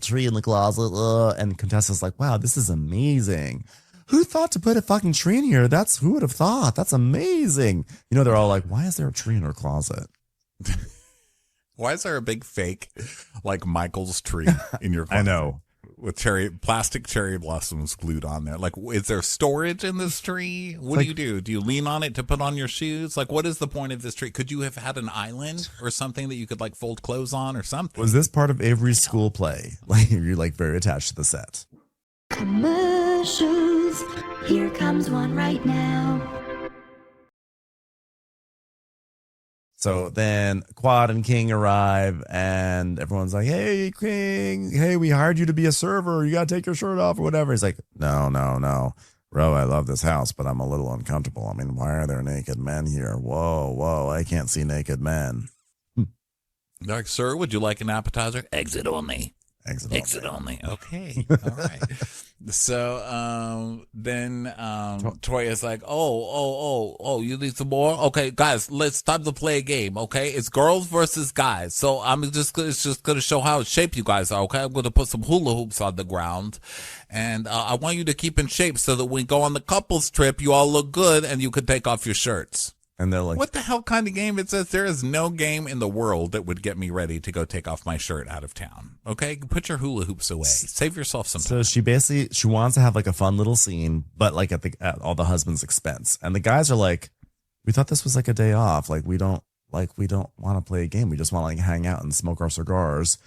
tree in the closet. And Contessa's like, wow, this is amazing. Who thought to put a fucking tree in here? Who would have thought? That's amazing. You know, they're all like, why is there a tree in her closet? Why is there a big fake, like Michael's tree in your closet? I know. With plastic cherry blossoms glued on there. Like, is there storage in this tree? What do you do? Do you lean on it to put on your shoes? Like, what is the point of this tree? Could you have had an island or something that you could like fold clothes on or something? Was this part of Avery's school play? Like, you're like very attached to the set. Commercials. Here comes one right now. So then Quad and King arrive, and everyone's like, hey, King, hey, we hired you to be a server. You got to take your shirt off or whatever. He's like, no. Bro, I love this house, but I'm a little uncomfortable. I mean, why are there naked men here? Whoa, I can't see naked men. They're like, sir, would you like an appetizer? Exit only. Exit only. Okay. All right. So then Toya's like, oh, you need some more? Okay, guys, let's time to play a game, okay? It's girls versus guys. So it's just gonna show how in shape you guys are, okay? I'm gonna put some hula hoops on the ground. And I want you to keep in shape so that when we go on the couples trip, you all look good and you can take off your shirts. And they're like, what the hell kind of game? It says there is no game in the world that would get me ready to go take off my shirt out of town. Okay, put your hula hoops away. Save yourself some time. So she wants to have like a fun little scene, but like at all the husband's expense. And the guys are like, we thought this was like a day off. Like we don't want to play a game. We just want to like hang out and smoke our cigars.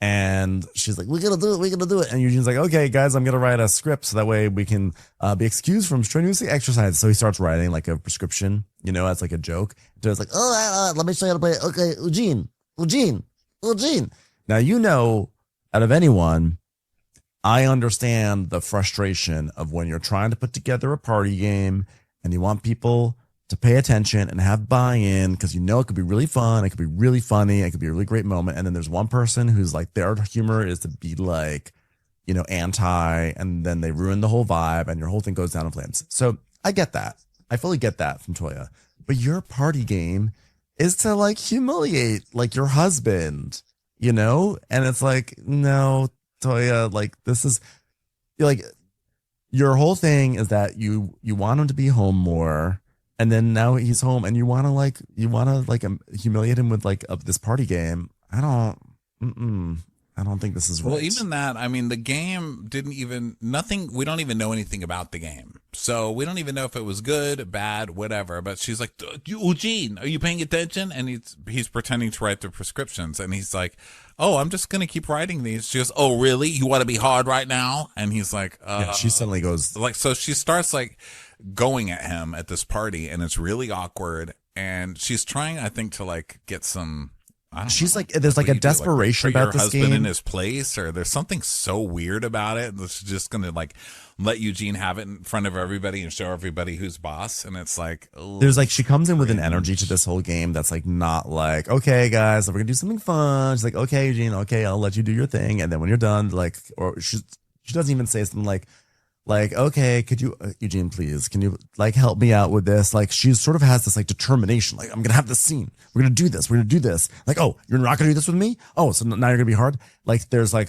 And she's like, we're gonna do it. And Eugene's like, okay, guys, I'm gonna write a script so that way we can be excused from strenuous exercise. So he starts writing like a prescription, you know, as like a joke. So it's like, let me show you how to play. Okay, Eugene. Now, you know, out of anyone, I understand the frustration of when you're trying to put together a party game and you want people to pay attention and have buy-in, because you know it could be really fun, it could be really funny, it could be a really great moment, and then there's one person who's like, their humor is to be like, you know, anti, and then they ruin the whole vibe and your whole thing goes down in flames. So I get that. I fully get that from Toya. But your party game is to like humiliate like your husband, you know? And it's like, no, Toya, like this is like your whole thing is that you want him to be home more. And then now he's home and you want to humiliate him with like this party game. I don't think this is right. Well, even that, I mean, the game we don't even know anything about the game. So we don't even know if it was good, bad, whatever. But she's like, Eugene, are you paying attention? And he's pretending to write the prescriptions. And he's like, oh, I'm just going to keep writing these. She goes, oh, really? You want to be hard right now? And he's like, yeah, she suddenly goes like, so she starts like going at him at this party and it's really awkward. And she's trying, I think, to like get some, she's like, there's like a desperation about this game. Put your husband in his place, or there's something so weird about it. It's just going to like let Eugene have it in front of everybody and show everybody who's boss. And it's like, there's like, she comes in with an energy to this whole game that's like not like, okay, guys, we're going to do something fun. She's like, okay, Eugene, okay, I'll let you do your thing. And then when you're done, like, or she doesn't even say something like, okay, could you, Eugene, please, can you like help me out with this? Like, she sort of has this like determination, like, I'm going to have this scene. We're going to do this. We're going to do this. Like, oh, you're not going to do this with me? Oh, so now you're going to be hard. Like, there's like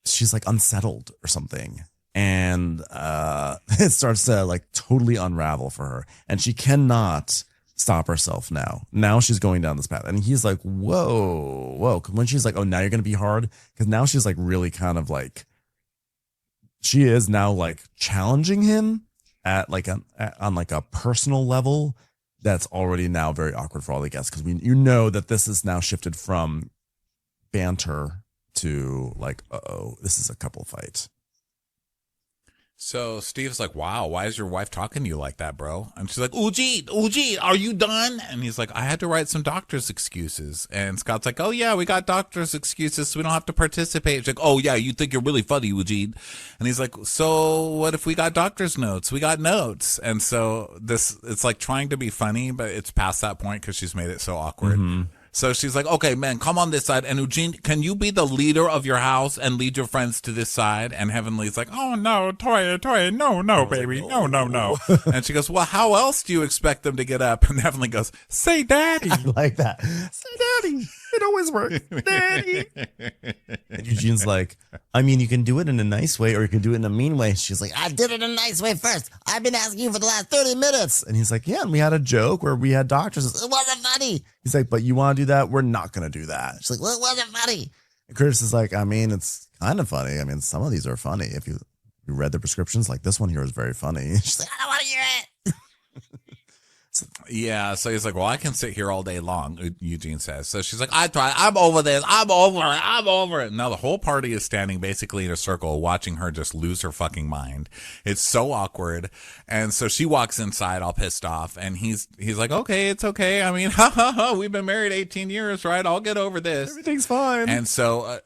she's like unsettled or something. And, it starts to like totally unravel for her. And she cannot stop herself now. Now she's going down this path. And he's like, whoa. When she's like, oh, now you're going to be hard. Because now she's like really kind of like, she is now like challenging him at like on like a personal level that's already now very awkward for all the guests, because you know that this is now shifted from banter to like, this is a couple fight. So Steve's like, wow, why is your wife talking to you like that, bro? And she's like, Eugene, are you done? And he's like, I had to write some doctor's excuses. And Scott's like, oh yeah, we got doctor's excuses, so we don't have to participate. She's like, oh yeah, you think you're really funny, Eugene. And he's like, so what if we got doctor's notes? We got notes. And so it's like trying to be funny, but it's past that point because she's made it so awkward. Mm-hmm. So she's like, okay, man, come on this side. And Eugene, can you be the leader of your house and lead your friends to this side? And Heavenly's like, oh, no, Toya, no, baby, like, no. And she goes, well, how else do you expect them to get up? And Heavenly goes, say daddy. I like that. Say daddy. It always works. Daddy. And Eugene's like, I mean, you can do it in a nice way or you can do it in a mean way. She's like, I did it in a nice way first. I've been asking you for the last 30 minutes. And he's like, yeah, and we had a joke where we had doctors. It wasn't funny. He's like, but you want to do that? We're not going to do that. She's like, well, it wasn't funny. And Curtis is like, I mean, it's kind of funny. I mean, some of these are funny. If you read the prescriptions, like this one here is very funny. She's like, I don't want to hear it. Yeah, so he's like, well, I can sit here all day long, Eugene says. So she's like, I tried. I'm over this. I'm over it. Now the whole party is standing basically in a circle watching her just lose her fucking mind. It's so awkward. And so she walks inside all pissed off, and he's like, okay, it's okay. I mean, we've been married 18 years, right? I'll get over this. Everything's fine. And so...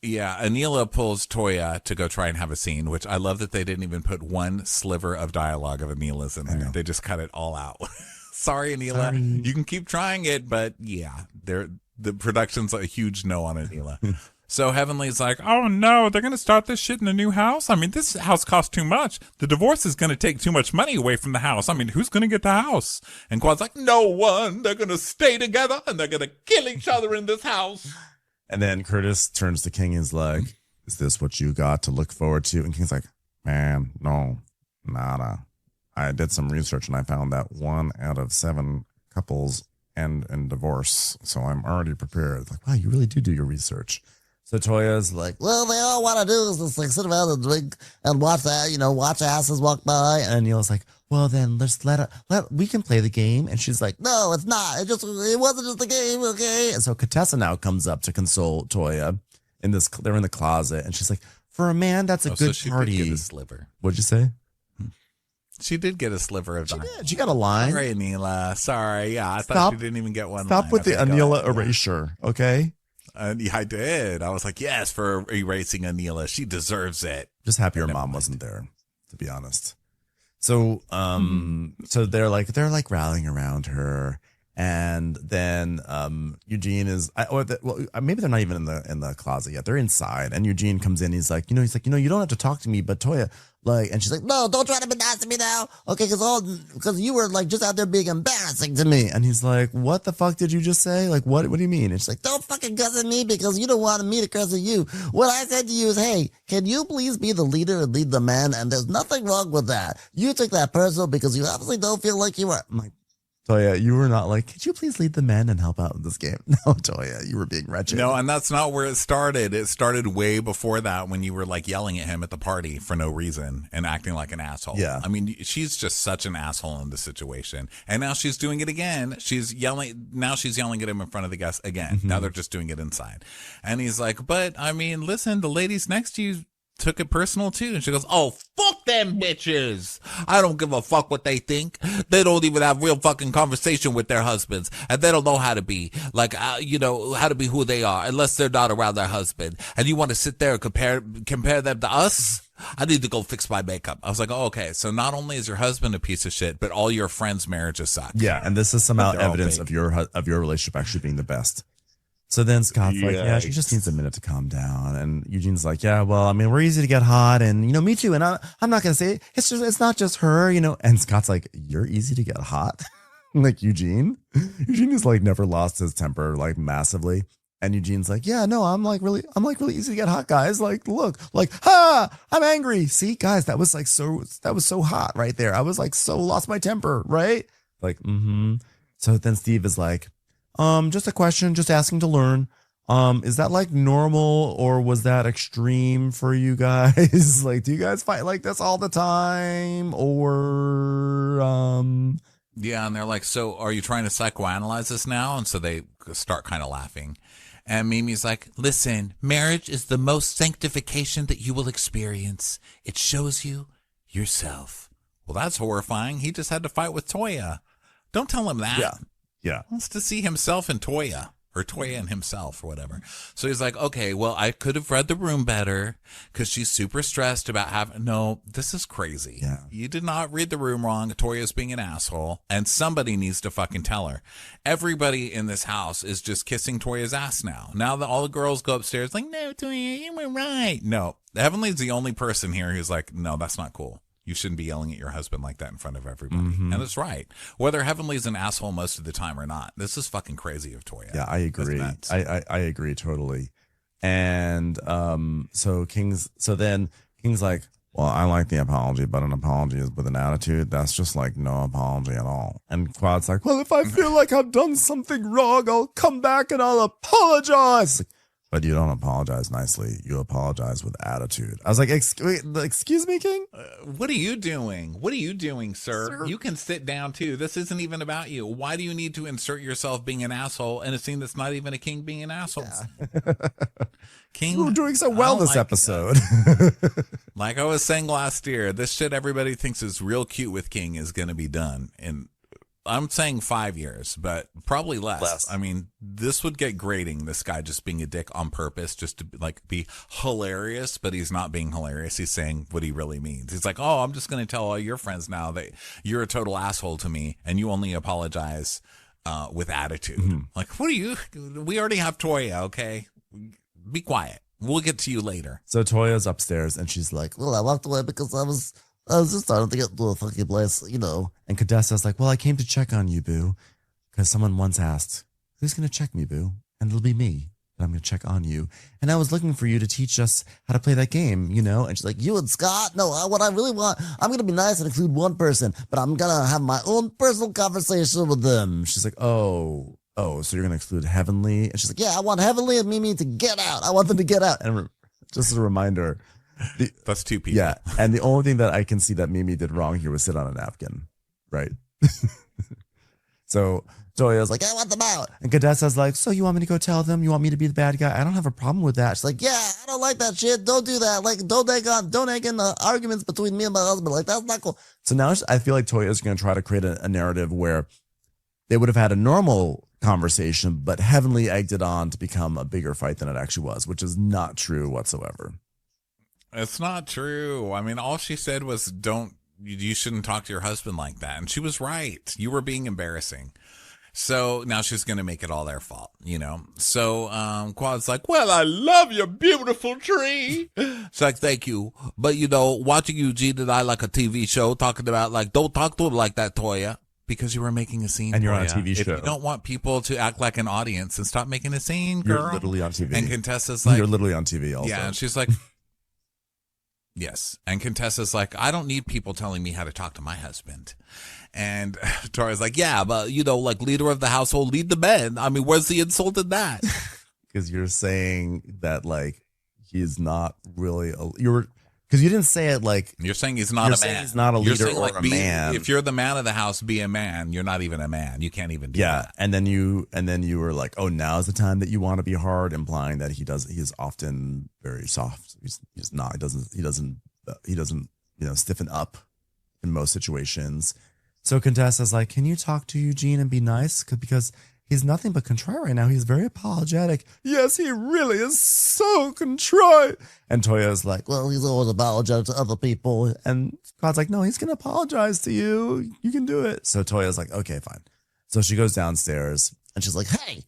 yeah, Anila pulls Toya to go try and have a scene, which I love that they didn't even put one sliver of dialogue of Anila's in there. They just cut it all out. Sorry, Anila. You can keep trying it, but yeah, the production's a huge no on Anila. So Heavenly's like, oh no, they're going to start this shit in the new house? I mean, this house costs too much. The divorce is going to take too much money away from the house. I mean, who's going to get the house? And Quad's like, no one. They're going to stay together and they're going to kill each other in this house. And then Curtis turns to King and is like, is this what you got to look forward to? And King's like, man, no, nada. I did some research and I found that 1 out of 7 couples end in divorce. So I'm already prepared. Like, wow, you really do your research. So Toya's like, well, they all want to do is just like sit around and drink and watch that, watch asses walk by. And Neil's like, well, then let's we can play the game. And she's like, no, it's not. It wasn't just a game, okay? And so Contessa now comes up to console Toya they're in the closet. And she's like, for a man, that's a good so party. She did get a sliver. What'd you say? She did get a sliver of She did. She got a line. Sorry, Anila. Sorry. Yeah, I thought she didn't even get one Stop line. with the Anila erasure, okay? Yeah, I did. I was like, yes, for erasing Anila. She deserves it. Just happy her mom wasn't there, to be honest. So, so they're like rallying around her, and then Eugene is, maybe they're not even in the closet yet. They're inside, and Eugene comes in. He's like, you don't have to talk to me, but Toya, and she's like, no, don't try to be nice to me now, okay? Because you were like just out there being embarrassing to me. And he's like, what the fuck did you just say? Like, what do you mean? And she's like, don't fucking cuss at me because you don't want me to cuss at you. What I said to you is, hey, can you please be the leader and lead the men? And there's nothing wrong with that. You took that personal because you obviously don't feel like you were. I'm like, Toya, you were not like, could you please lead the men and help out in this game? No, Toya, you were being wretched. No, and that's not where it started. It started way before that when you were like yelling at him at the party for no reason and acting like an asshole. Yeah. I mean, she's just such an asshole in this situation. And now she's doing it again. Now she's yelling at him in front of the guests again. Mm-hmm. Now they're just doing it inside. And he's like, but I mean, listen, the ladies next to you took it personal too. And she goes, oh, fuck them bitches. I don't give a fuck what they think. They don't even have real fucking conversation with their husbands. And they don't know how to be like, how to be who they are unless they're not around their husband. And you want to sit there and compare them to us? I need to go fix my makeup. I was like, oh, okay. So not only is your husband a piece of shit, but all your friends' marriages suck. Yeah. And this is somehow evidence of your relationship actually being the best. So then Scott's like, yeah, she just needs a minute to calm down. And Eugene's like, yeah, well, I mean, we're easy to get hot. And, me too. And I'm not going to say it. It's not just her, And Scott's like, you're easy to get hot? Like Eugene is like never lost his temper like massively. And Eugene's like, yeah, no, I'm like really easy to get hot, guys. Like, look, like, I'm angry. See, guys, that was so hot right there. I was like, so lost my temper, right? Like, So then Steve is like, just a question, just asking to learn. Is that like normal or was that extreme for you guys? Like, do you guys fight like this all the time or, Yeah. And they're like, so are you trying to psychoanalyze this now? And so they start kind of laughing. And Mimi's like, listen, marriage is the most sanctification that you will experience. It shows you yourself. Well, that's horrifying. He just had to fight with Toya. Don't tell him that. Yeah. He wants to see himself in Toya. or Toya and himself or whatever. So he's like, okay, well, I could have read the room better because she's super stressed about having, no, this is crazy. Yeah. You did not read the room wrong. Toya's being an asshole and somebody needs to fucking tell her. Everybody in this house is just kissing Toya's ass now. Now that all the girls go upstairs like, no, Toya, you were right. No, Heavenly's the only person here who's like, no, that's not cool. You shouldn't be yelling at your husband like that in front of everybody. And it's right. Whether Heavenly's an asshole most of the time or not, this is fucking crazy of Toya. Yeah, I agree. I agree totally. And so then King's like, well, I like the apology, but an apology is with an attitude. That's just like no apology at all. And Quad's like, well, if I feel like I've done something wrong, I'll come back and I'll apologize. Like, but you don't apologize nicely. You apologize with attitude. I was like, excuse me, King? What are you doing? What are you doing, sir? You can sit down, too. This isn't even about you. Why do you need to insert yourself being an asshole in a scene that's not even a king being an asshole? Yeah. King, we're doing so well this episode. Like I was saying last year, this shit everybody thinks is real cute with King is going to be done in, I'm saying 5 years, but probably less. I mean, this would get grating, this guy just being a dick on purpose, just to like be hilarious, but he's not being hilarious. He's saying what he really means. He's like, oh, I'm just going to tell all your friends now that you're a total asshole to me and you only apologize with attitude. Mm-hmm. Like, what are you? We already have Toya, okay? Be quiet. We'll get to you later. So Toya's upstairs and she's like, well, I walked away because I was just starting to get to a fucking place, you know. And Contessa's like, well, I came to check on you, boo. Because someone once asked, who's going to check me, boo? And it'll be me. But I'm going to check on you. And I was looking for you to teach us how to play that game, you know. And she's like, you and Scott? No, what I really want, I'm going to be nice and include one person. But I'm going to have my own personal conversation with them. She's like, oh, so you're going to exclude Heavenly? And she's like, yeah, I want Heavenly and Mimi to get out. I want them to get out. And just as a reminder, that's two people. Yeah, and the only thing that I can see that Mimi did wrong here was sit on a napkin, right? So Toya's like, I want them out. And Contessa's like, so you want me to go tell them? You want me to be the bad guy? I don't have a problem with that. She's like, yeah, I don't like that shit. Don't do that. Like, don't egg in the arguments between me and my husband. Like, that's not cool. So now I feel like Toya is going to try to create a narrative where they would have had a normal conversation, but Heavenly egged it on to become a bigger fight than it actually was, which is not true whatsoever. It's not true. I mean, all she said was, you shouldn't talk to your husband like that. And she was right. You were being embarrassing. So now she's going to make it all their fault, you know? So, Quad's like, well, I love your beautiful tree. She's like, thank you. But, you know, watching Eugene and I like a TV show talking about like, don't talk to him like that, Toya. Because you were making a scene. And you're on a TV show. If you don't want people to act like an audience and stop making a scene, girl. You're literally on TV. And Contessa's like, you're literally on TV also. Yeah, and she's like, yes. And Contessa's like, I don't need people telling me how to talk to my husband. And Toya's like, yeah, but, you know, like leader of the household, lead the men. I mean, where's the insult in that? Because you're saying that, like, he's not really, because you didn't say it like. You're saying he's not a man. He's not a leader or like, a man. If you're the man of the house, be a man. You're not even a man. You can't even do that. And then you were like, oh, now's the time that you want to be hard, implying that he is often very soft. He's not. He doesn't stiffen up in most situations. So Contessa's like, can you talk to Eugene and be nice? Because he's nothing but contrite right now. He's very apologetic. Yes, he really is so contrite. And Toya's like, well, he's always apologetic to other people. And God's like, no, he's going to apologize to you. You can do it. So Toya's like, okay, fine. So she goes downstairs and she's like, hey.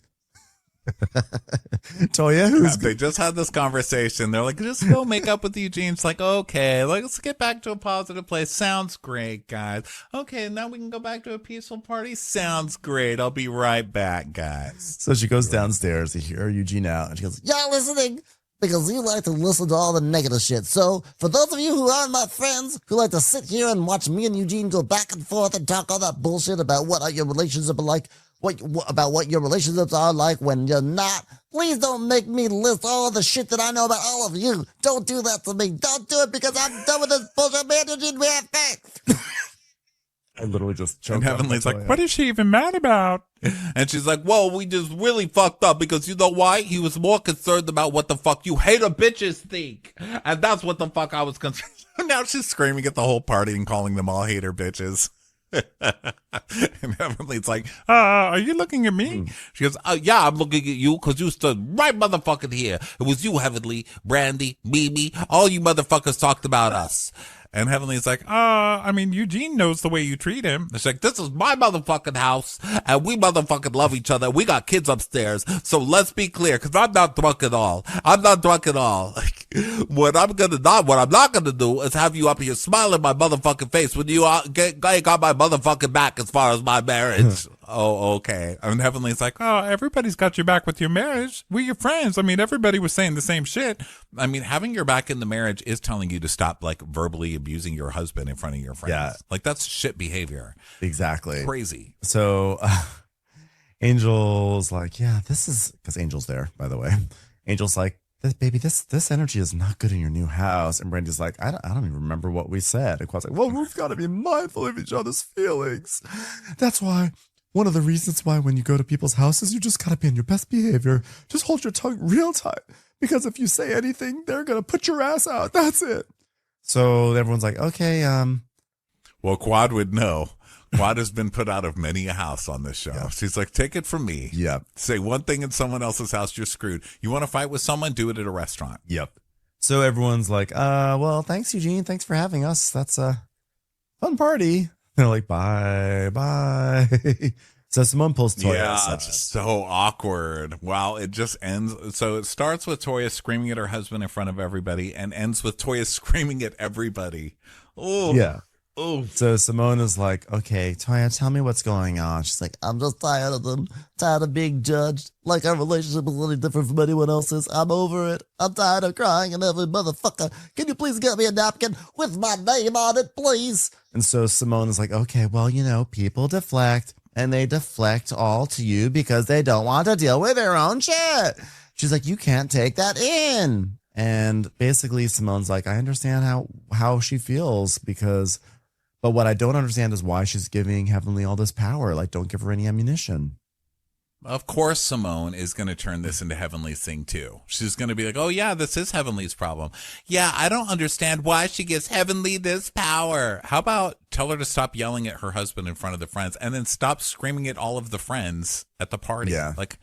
Toya, they just had this conversation. They're like, just go make up with Eugene. It's like, okay, let's get back to a positive place. Sounds great, guys. Okay, now we can go back to a peaceful party. Sounds great. I'll be right back, guys. So she goes downstairs to hear Eugene out, and she goes, y'all listening? Because you like to listen to all the negative shit. So for those of you who aren't my friends, who like to sit here and watch me and Eugene go back and forth and talk all that bullshit about what your relationship are like, about what your relationships are like when you're not. Please don't make me list all the shit that I know about all of you. Don't do that to me. Don't do it because I'm done with this bullshit. Man, Eugene, we have facts. I literally just choked. And Heavenly's like, what is she even mad about? And she's like, well, we just really fucked up because you know why? He was more concerned about what the fuck you hater bitches think. And that's what the fuck I was concerned. Now she's screaming at the whole party and calling them all hater bitches. And Heavenly's like, are you looking at me? She goes, yeah, I'm looking at you because you stood right motherfucking here. It was you, Heavenly, Brandy, Mimi, all you motherfuckers talked about us. And Heavenly's like, I mean, Eugene knows the way you treat him. It's like, this is my motherfucking house, and we motherfucking love each other. We got kids upstairs, so let's be clear, because I'm not drunk at all. I'm not drunk at all. What I'm not gonna do is have you up here smiling my motherfucking face when you ain't got my motherfucking back as far as my marriage. Oh, okay. And Heavenly's like, everybody's got your back with your marriage. We're your friends. I mean, everybody was saying the same shit. I mean, having your back in the marriage is telling you to stop, like, verbally abusing your husband in front of your friends. Yeah. Like, that's shit behavior. Exactly. Crazy. So Angel's like, yeah, this is, because Angel's there, by the way. Angel's like, this energy is not good in your new house. And Brandy's like, I don't even remember what we said. And Quad's like, well, we've got to be mindful of each other's feelings. That's why. One of the reasons why when you go to people's houses, you just gotta be in your best behavior. Just hold your tongue real tight. Because if you say anything, they're gonna put your ass out. That's it. So everyone's like, okay, Well, Quad would know. Quad has been put out of many a house on this show. Yeah. She's like, take it from me. Yep. Say one thing in someone else's house, you're screwed. You want to fight with someone, do it at a restaurant. Yep. So everyone's like, well, thanks, Eugene. Thanks for having us. That's a fun party. They're like, bye. So Simone pulls Toya aside. It's so awkward. Wow, it just ends. So it starts with Toya screaming at her husband in front of everybody and ends with Toya screaming at everybody. Oh, yeah. Oh. So Simone is like, okay, Toya, tell me what's going on. She's like, I'm just tired of them. Tired of being judged. Like our relationship is any different from anyone else's. I'm over it. I'm tired of crying and every motherfucker. Can you please get me a napkin with my name on it, please? And so Simone is like, okay, well, people deflect. And they deflect all to you because they don't want to deal with their own shit. She's like, you can't take that in. And basically Simone's like, I understand how she feels but what I don't understand is why she's giving Heavenly all this power. Like, don't give her any ammunition. Of course, Simone is going to turn this into Heavenly's thing, too. She's going to be like, oh, yeah, this is Heavenly's problem. Yeah, I don't understand why she gives Heavenly this power. How about tell her to stop yelling at her husband in front of the friends and then stop screaming at all of the friends at the party? Yeah. Like,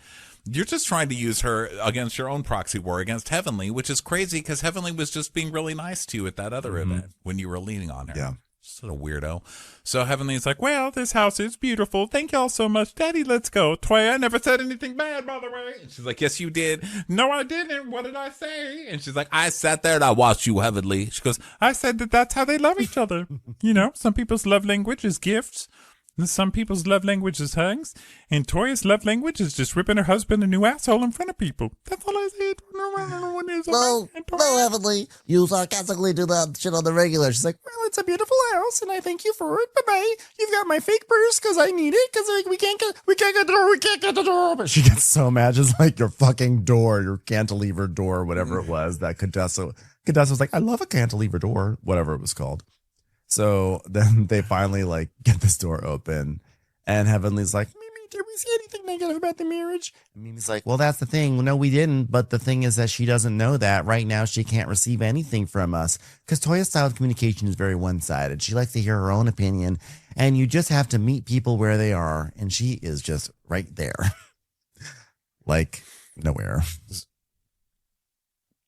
you're just trying to use her against your own proxy war against Heavenly, which is crazy because Heavenly was just being really nice to you at that other event when you were leaning on her. Yeah. Sort of weirdo. So Heavenly's like, well, this house is beautiful. Thank y'all so much. Daddy, let's go. Toya, I never said anything bad, by the way. And she's like, yes, you did. No, I didn't. What did I say? And she's like, I sat there and I watched you, Heavenly. She goes, I said that's how they love each other. Some people's love language is gifts. And some people's love language is hugs. And Toya's love language is just ripping her husband a new asshole in front of people. That's all I said. No, Heavenly. You sarcastically do that shit on the regular. She's like, well, it's a beautiful house, and I thank you for it. Bye-bye. You've got my fake purse because I need it because we can't get the door. But she gets so mad. She's like, your fucking door, your cantilever door, whatever it was that Contessa was like, I love a cantilever door, whatever it was called. So then they finally get this door open and Heavenly's like, Mimi, did we see anything negative about the marriage? And Mimi's like, well, that's the thing. No, we didn't. But the thing is that she doesn't know that right now. She can't receive anything from us because Toya's style of communication is very one-sided. She likes to hear her own opinion and you just have to meet people where they are. And she is just right there. Nowhere.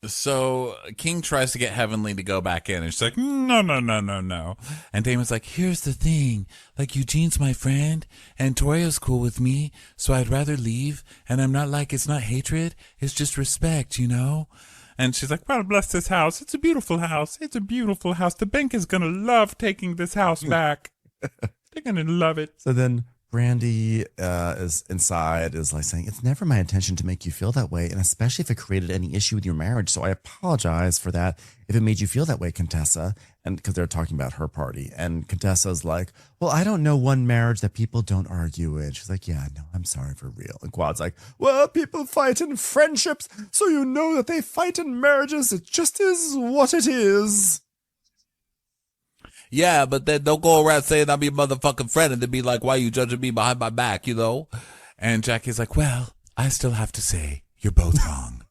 So King tries to get Heavenly to go back in, and she's like, no. And Damon's like, here's the thing. Eugene's my friend, and Toya's cool with me, so I'd rather leave. And I'm not it's not hatred. It's just respect, And she's like, well, bless this house. It's a beautiful house. It's a beautiful house. The bank is going to love taking this house back. They're going to love it. So then Brandy is inside, is saying, it's never my intention to make you feel that way, and especially if it created any issue with your marriage. So I apologize for that if it made you feel that way, Contessa. And because they're talking about her party. And Contessa's like, well, I don't know one marriage that people don't argue in. She's like, yeah, no, I'm sorry, for real. And Quad's like, well, people fight in friendships, so you know that they fight in marriages. It just is what it is. Yeah, but then don't go around saying I'm your motherfucking friend and then be like, why are you judging me behind my back, And Jackie's like, well, I still have to say you're both wrong.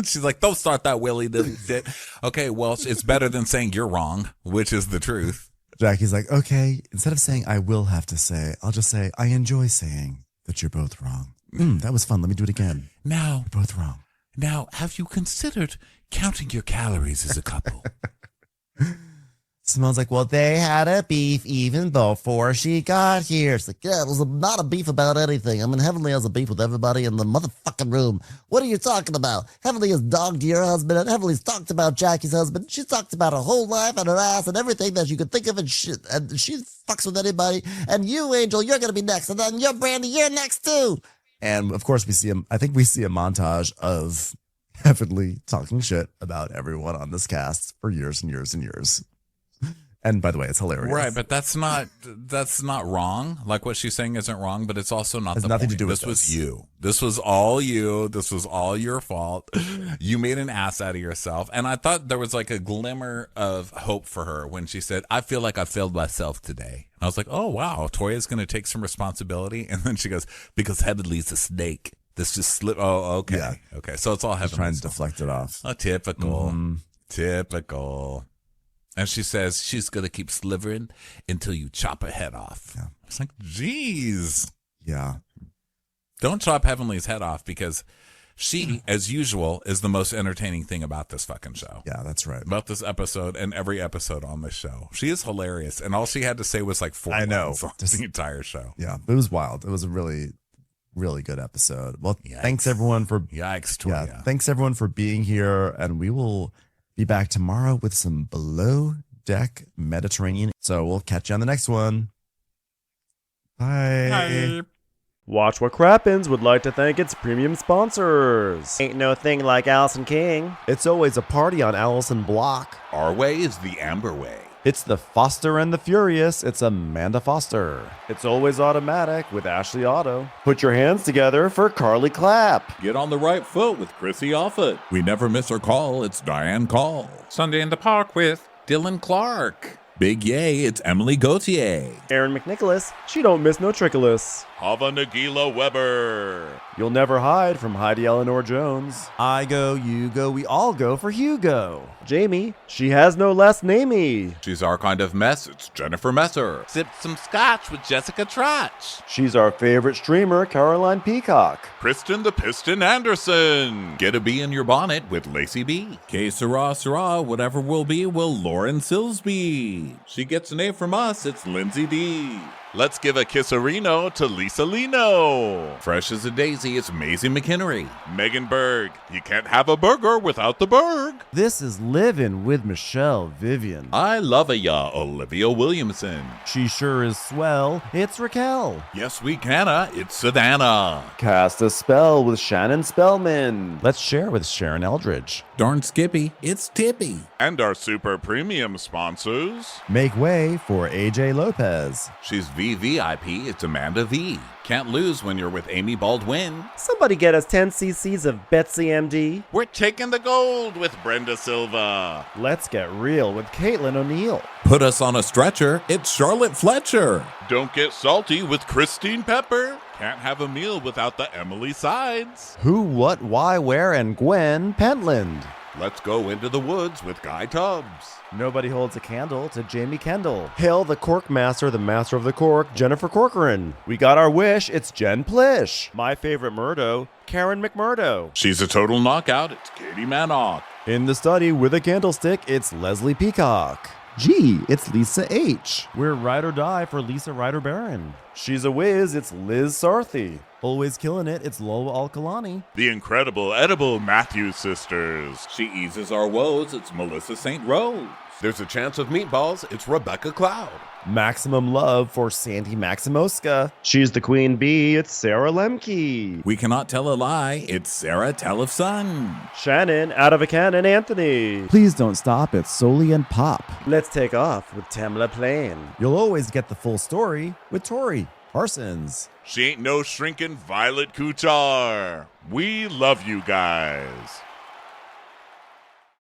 She's like, don't start that willy-nilly shit. Okay, well, it's better than saying you're wrong, which is the truth. Jackie's like, okay, instead of saying I will have to say, I'll just say I enjoy saying that you're both wrong. That was fun. Let me do it again. Now, You're both wrong. Now, have you considered counting your calories as a couple? Simone's like, well, They had a beef even before she got here. It's like, yeah, it was not a beef about anything. I mean, Heavenly has a beef with everybody in the motherfucking room. What are you talking about? Heavenly has dogged your husband, and Heavenly's talked about Jackie's husband. She's talked about her whole life and her ass and everything that you could think of, and she fucks with anybody. And you, Angel, you're going to be next. And then you're Brandy, you're next too. and of course we see him. I think we see a montage of Heavenly talking shit about everyone on this cast for years and years and years. And by the way, it's hilarious. Right, but that's not wrong. Like what she's saying isn't wrong, but it's also not Has the nothing point. to do with this. Was you. This was all you. This was all your fault. You made an ass out of yourself. And I thought there was like a glimmer of hope for her when she said, I feel like I failed myself today. And I was like, oh, wow, Toya's going to take some responsibility. And then she goes, because Heavenly's a snake. This just slipped. Oh, okay. Yeah. Okay. So it's all Heavenly. Trying to deflect it off. Oh, typical. Mm-hmm. Typical. And she says she's going to keep slivering until you chop her head off. Yeah. It's like, geez. Yeah. Don't chop Heavenly's head off because she, as usual, is the most entertaining thing about this fucking show. Yeah, that's right. About this episode and every episode on this show. She is hilarious. And all she had to say was like 4 I know. lines on the entire show. Yeah, it was wild. It was a really, really good episode. Well, Yikes. thanks everyone for Yikes, Toya. yeah, thanks everyone for being here, and we will be back tomorrow with some Below Deck Mediterranean. So we'll catch you on the next one. Bye. Bye. Watch What Crappens would like to thank its premium sponsors. Ain't no thing like Allison King. It's always a party on Allison Block. Our way is the Amber way. It's the Foster and the Furious. It's Amanda Foster. It's always automatic with Ashley Auto. Put your hands together for Carly Clapp. Get on the right foot with Chrissy Offit. We never miss her call. It's Diane Call. Sunday in the Park with Dylan Clark. Big yay, it's Emily Gauthier. Aaron McNicholas. She don't miss no trickolas. Hava Nagila Weber. You'll never hide from Heidi Eleanor Jones. I go, you go, we all go for Hugo. Jamie. She has no last namey. She's our kind of mess. It's Jennifer Messer. Sipped some scotch with Jessica Trotch. She's our favorite streamer, Caroline Peacock. Kristen the Piston Anderson. Get a bee in your bonnet with Lacey B. Que sera, sera, whatever will be, will Lauren Silsby. She gets an A from us. It's Lindsay D. Let's give a kisserino to Lisa Lino. Fresh as a daisy, it's Maisie McHenry. Megan Berg. You can't have a burger without the Berg. This is Livin' with Michelle Vivian. I love ya, Olivia Williamson. She sure is swell. It's Raquel. Yes, we canna. It's Savannah. Cast a spell with Shannon Spellman. Let's share with Sharon Eldridge. Darn Skippy, it's Tippy. And our super premium sponsors. Make way for AJ Lopez. She's VVIP, it's Amanda V. Can't lose when you're with Amy Baldwin. Somebody get us 10 cc's of Betsy MD. We're taking the gold with Brenda Silva. Let's get real with Caitlin O'Neill. Put us on a stretcher, it's Charlotte Fletcher. Don't get salty with Christine Pepper. Can't have a meal without the Emily Sides. Who, what, why, where, and Gwen Pentland. Let's go into the woods with Guy Tubbs. Nobody holds a candle to Jamie Kendall. Hail the Cork Master, the Master of the Cork, Jennifer Corcoran. We got our wish, it's Jen Plish. My favorite Murdo, Karen McMurdo. She's a total knockout, it's Katie Manock. In the study with a candlestick, it's Leslie Peacock. Gee, it's Lisa H. We're ride or die for Lisa Ryder Barron. She's a whiz, it's Liz Sarthy. Always killing it, it's Lola Alkalani. The incredible edible Matthews sisters. She eases our woes, it's Melissa St. Rose. There's a chance of meatballs, it's Rebecca Cloud. Maximum love for Sandy Maximoska. She's the queen bee, it's Sarah Lemke. We cannot tell a lie, it's Sarah Telefson. Shannon, out of a cannon, Anthony. Please don't stop, it's Soli and Pop. Let's take off with Tamla Plain. You'll always get the full story with Tori Parsons. She ain't no shrinking Violet Kuchar. We love you guys.